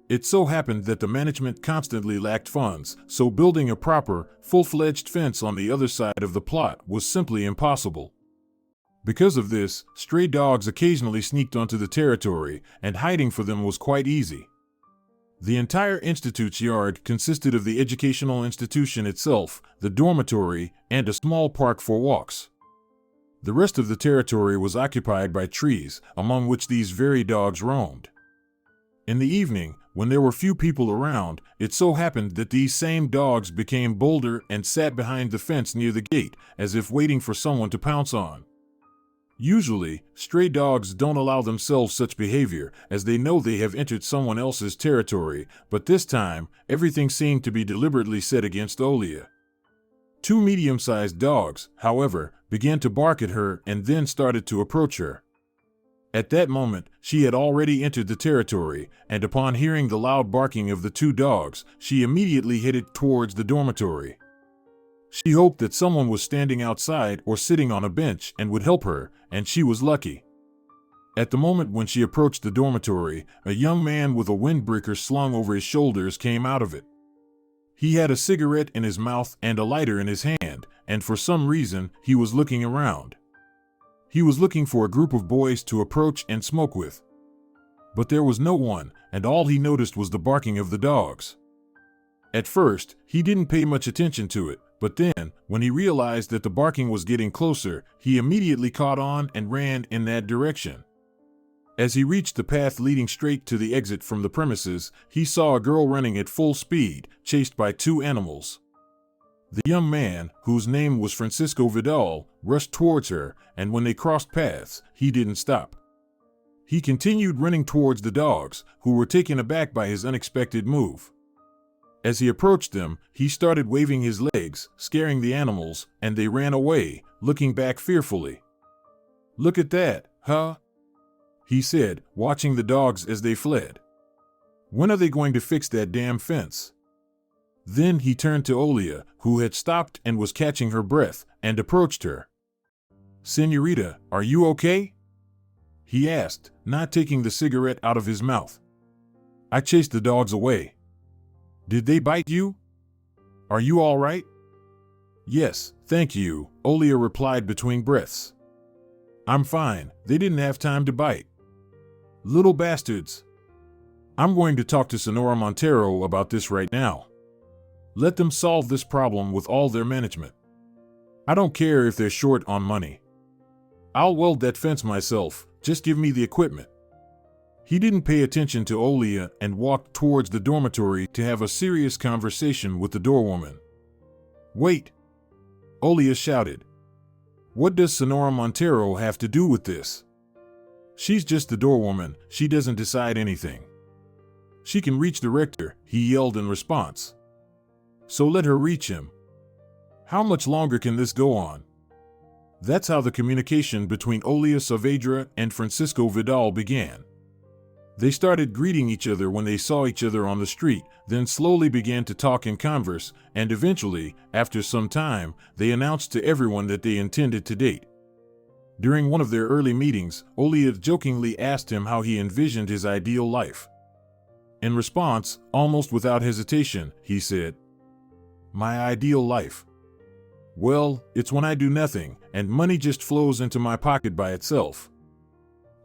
It so happened that the management constantly lacked funds, so building a proper, full-fledged fence on the other side of the plot was simply impossible. Because of this, stray dogs occasionally sneaked onto the territory, and hiding for them was quite easy. The entire institute's yard consisted of the educational institution itself, the dormitory, and a small park for walks. The rest of the territory was occupied by trees, among which these very dogs roamed. In the evening, when there were few people around, it so happened that these same dogs became bolder and sat behind the fence near the gate, as if waiting for someone to pounce on. Usually, stray dogs don't allow themselves such behavior, as they know they have entered someone else's territory, but this time, everything seemed to be deliberately set against Ulia. Two medium-sized dogs, however, began to bark at her and then started to approach her. At that moment, she had already entered the territory, and upon hearing the loud barking of the two dogs, she immediately headed towards the dormitory. She hoped that someone was standing outside or sitting on a bench and would help her, and she was lucky. At the moment when she approached the dormitory, a young man with a windbreaker slung over his shoulders came out of it. He had a cigarette in his mouth and a lighter in his hand, and for some reason, he was looking around. He was looking for a group of boys to approach and smoke with. But there was no one, and all he noticed was the barking of the dogs. At first, he didn't pay much attention to it, but then, when he realized that the barking was getting closer, he immediately caught on and ran in that direction. As he reached the path leading straight to the exit from the premises, he saw a girl running at full speed, chased by two animals. The young man, whose name was Francisco Vidal, rushed towards her, and when they crossed paths, he didn't stop. He continued running towards the dogs, who were taken aback by his unexpected move. As he approached them, he started waving his legs, scaring the animals, and they ran away, looking back fearfully. "Look at that, huh?" he said, watching the dogs as they fled. "When are they going to fix that damn fence?" Then he turned to Ulia, who had stopped and was catching her breath, and approached her. "Señorita, are you okay?" he asked, not taking the cigarette out of his mouth. "I chased the dogs away." "Did they bite you? Are you all right?" "Yes, thank you," Ulia replied between breaths. "I'm fine, they didn't have time to bite. Little bastards. I'm going to talk to Senora Montero about this right now. Let them solve this problem with all their management. I don't care if they're short on money. I'll weld that fence myself, just give me the equipment." He didn't pay attention to Ulia and walked towards the dormitory to have a serious conversation with the doorwoman. "Wait!" Ulia shouted. "What does Senora Montero have to do with this? She's just the doorwoman, she doesn't decide anything." "She can reach the rector," he yelled in response. "So let her reach him. How much longer can this go on?" That's how the communication between Ulia Saavedra and Francisco Vidal began. They started greeting each other when they saw each other on the street, then slowly began to talk and converse, and eventually, after some time, they announced to everyone that they intended to date. During one of their early meetings, Ulia jokingly asked him how he envisioned his ideal life. In response, almost without hesitation, he said, "My ideal life? Well, it's when I do nothing, and money just flows into my pocket by itself."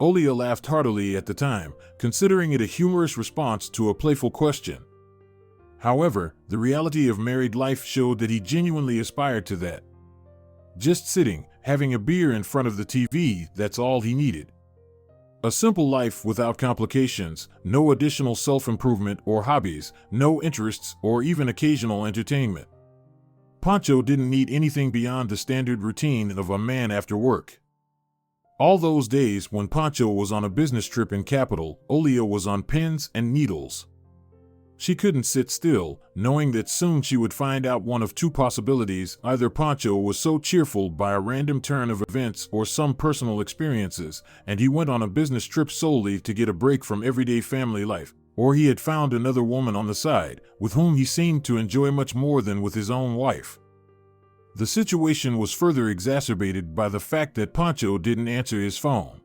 Ulia laughed heartily at the time, considering it a humorous response to a playful question. However, the reality of married life showed that he genuinely aspired to that. Just sitting, having a beer in front of the TV, that's all he needed. A simple life without complications, no additional self-improvement or hobbies, no interests or even occasional entertainment. Pancho didn't need anything beyond the standard routine of a man after work. All those days when Pancho was on a business trip in Capital, Ulia was on pins and needles. She couldn't sit still, knowing that soon she would find out one of two possibilities: either Pancho was so cheerful by a random turn of events or some personal experiences, and he went on a business trip solely to get a break from everyday family life, or he had found another woman on the side, with whom he seemed to enjoy much more than with his own wife. The situation was further exacerbated by the fact that Pancho didn't answer his phone.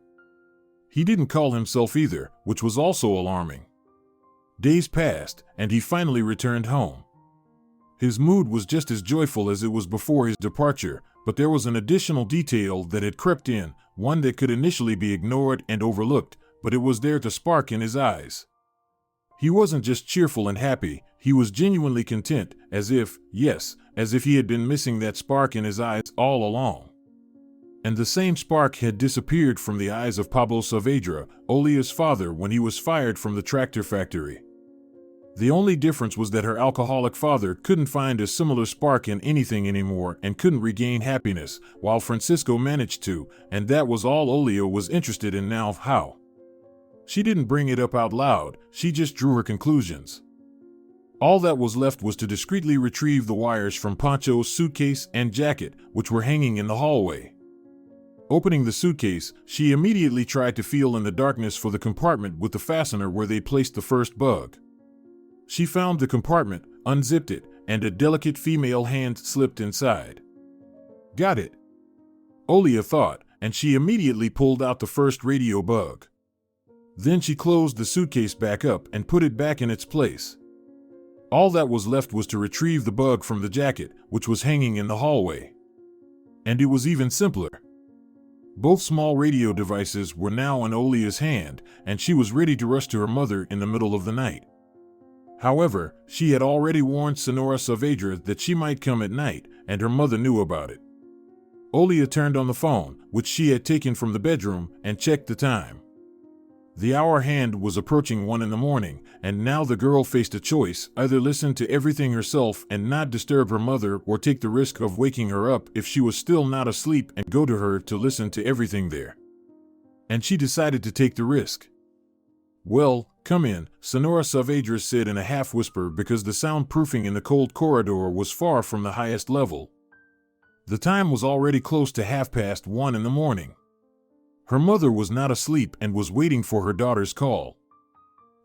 He didn't call himself either, which was also alarming. Days passed, and he finally returned home. His mood was just as joyful as it was before his departure, but there was an additional detail that had crept in, one that could initially be ignored and overlooked, but it was there to spark in his eyes. He wasn't just cheerful and happy, he was genuinely content, as if he had been missing that spark in his eyes all along. And the same spark had disappeared from the eyes of Pablo Saavedra, Ulia's father, when he was fired from the tractor factory. The only difference was that her alcoholic father couldn't find a similar spark in anything anymore and couldn't regain happiness, while Francisco managed to, and that was all Ulia was interested in now. How? She didn't bring it up out loud, she just drew her conclusions. All that was left was to discreetly retrieve the wires from Pancho's suitcase and jacket, which were hanging in the hallway. Opening the suitcase, she immediately tried to feel in the darkness for the compartment with the fastener where they placed the first bug. She found the compartment, unzipped it, and a delicate female hand slipped inside. Got it, Ulia thought, and she immediately pulled out the first radio bug. Then she closed the suitcase back up and put it back in its place. All that was left was to retrieve the bug from the jacket, which was hanging in the hallway. And it was even simpler. Both small radio devices were now in Ulia's hand, and she was ready to rush to her mother in the middle of the night. However, she had already warned Senora Saavedra that she might come at night, and her mother knew about it. Ulia turned on the phone, which she had taken from the bedroom, and checked the time. The hour hand was approaching 1 a.m, and now the girl faced a choice: either listen to everything herself and not disturb her mother, or take the risk of waking her up if she was still not asleep and go to her to listen to everything there. And she decided to take the risk. "Well, come in," Senora Saavedra said in a half-whisper, because the soundproofing in the cold corridor was far from the highest level. The time was already close to 1:30 in the morning. Her mother was not asleep and was waiting for her daughter's call.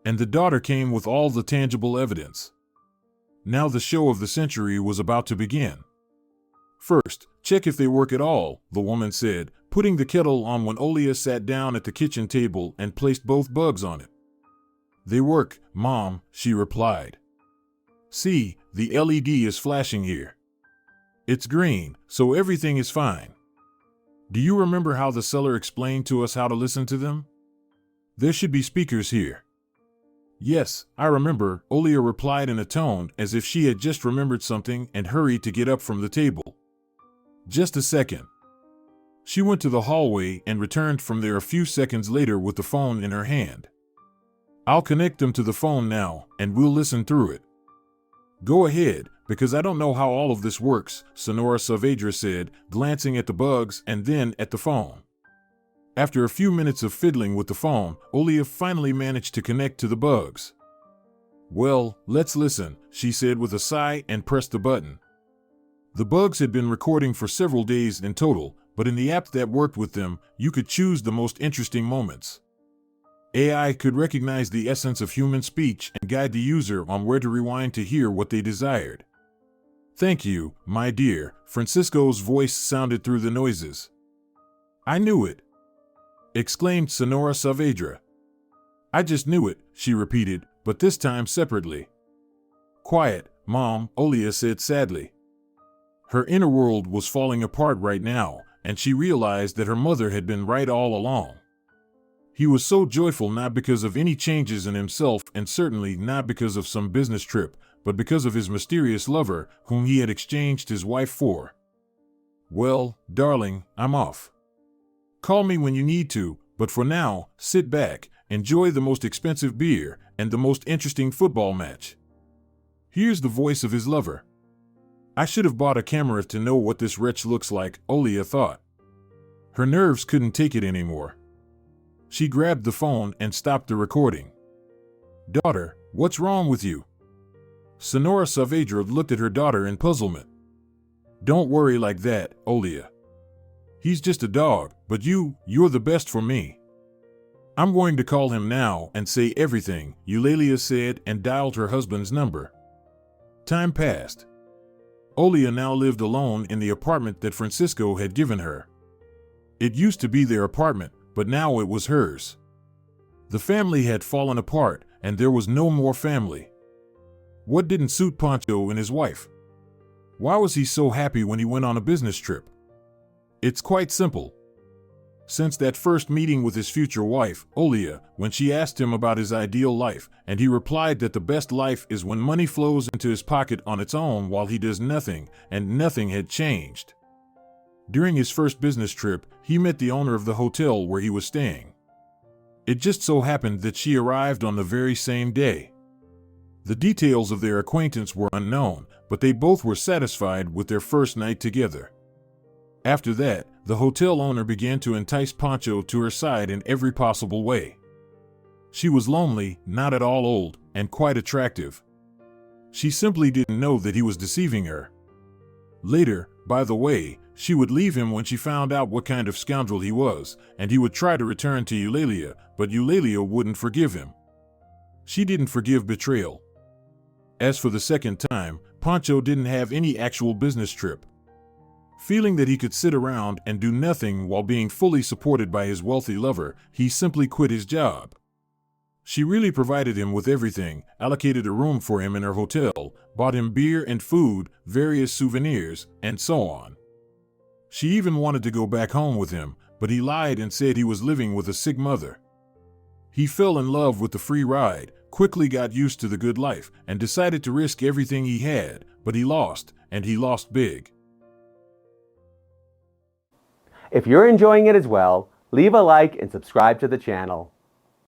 And the daughter came with all the tangible evidence. Now the show of the century was about to begin. "First, check if they work at all," the woman said, putting the kettle on when Ulia sat down at the kitchen table and placed both bugs on it. "They work, Mom," she replied. "See, the LED is flashing here. It's green, so everything is fine. Do you remember how the seller explained to us how to listen to them? There should be speakers here." "Yes, I remember," Ulia replied in a tone as if she had just remembered something and hurried to get up from the table. "Just a second." She went to the hallway and returned from there a few seconds later with the phone in her hand. "I'll connect them to the phone now, and we'll listen through it." "Go ahead, because I don't know how all of this works," Senora Saavedra said, glancing at the bugs and then at the phone. After a few minutes of fiddling with the phone, Ulia finally managed to connect to the bugs. "Well, let's listen," she said with a sigh and pressed the button. The bugs had been recording for several days in total, but in the app that worked with them, you could choose the most interesting moments. AI could recognize the essence of human speech and guide the user on where to rewind to hear what they desired. "Thank you, my dear," Francisco's voice sounded through the noises. "I knew it!" exclaimed Senora Saavedra. "I just knew it," she repeated, but this time separately. "Quiet, Mom," Ulia said sadly. Her inner world was falling apart right now, and she realized that her mother had been right all along. He was so joyful not because of any changes in himself and certainly not because of some business trip, but because of his mysterious lover whom he had exchanged his wife for. "Well, darling, I'm off. Call me when you need to, but for now, sit back, enjoy the most expensive beer and the most interesting football match." Here's the voice of his lover. "I should have bought a camera to know what this wretch looks like," Ulia thought. Her nerves couldn't take it anymore. She grabbed the phone and stopped the recording. "Daughter, what's wrong with you?" Senora Saavedra looked at her daughter in puzzlement. "Don't worry like that, Ulia. He's just a dog, but you're the best for me." "I'm going to call him now and say everything," Eulalia said and dialed her husband's number. Time passed. Ulia now lived alone in the apartment that Francisco had given her. It used to be their apartment, but now it was hers. The family had fallen apart, and there was no more family. What didn't suit Pancho and his wife? Why was he so happy when he went on a business trip? It's quite simple. Since that first meeting with his future wife, Ulia, when she asked him about his ideal life, and he replied that the best life is when money flows into his pocket on its own while he does nothing, and nothing had changed. During his first business trip, he met the owner of the hotel where he was staying. It just so happened that she arrived on the very same day. The details of their acquaintance were unknown, but they both were satisfied with their first night together. After that, the hotel owner began to entice Pancho to her side in every possible way. She was lonely, not at all old, and quite attractive. She simply didn't know that he was deceiving her. Later, by the way, she would leave him when she found out what kind of scoundrel he was, and he would try to return to Eulalia, but Eulalia wouldn't forgive him. She didn't forgive betrayal. As for the second time, Pancho didn't have any actual business trip. Feeling that he could sit around and do nothing while being fully supported by his wealthy lover, he simply quit his job. She really provided him with everything, allocated a room for him in her hotel, bought him beer and food, various souvenirs, and so on. She even wanted to go back home with him, but he lied and said he was living with a sick mother. He fell in love with the free ride, quickly got used to the good life, and decided to risk everything he had, but he lost, and he lost big. If you're enjoying it as well, leave a like and subscribe to the channel.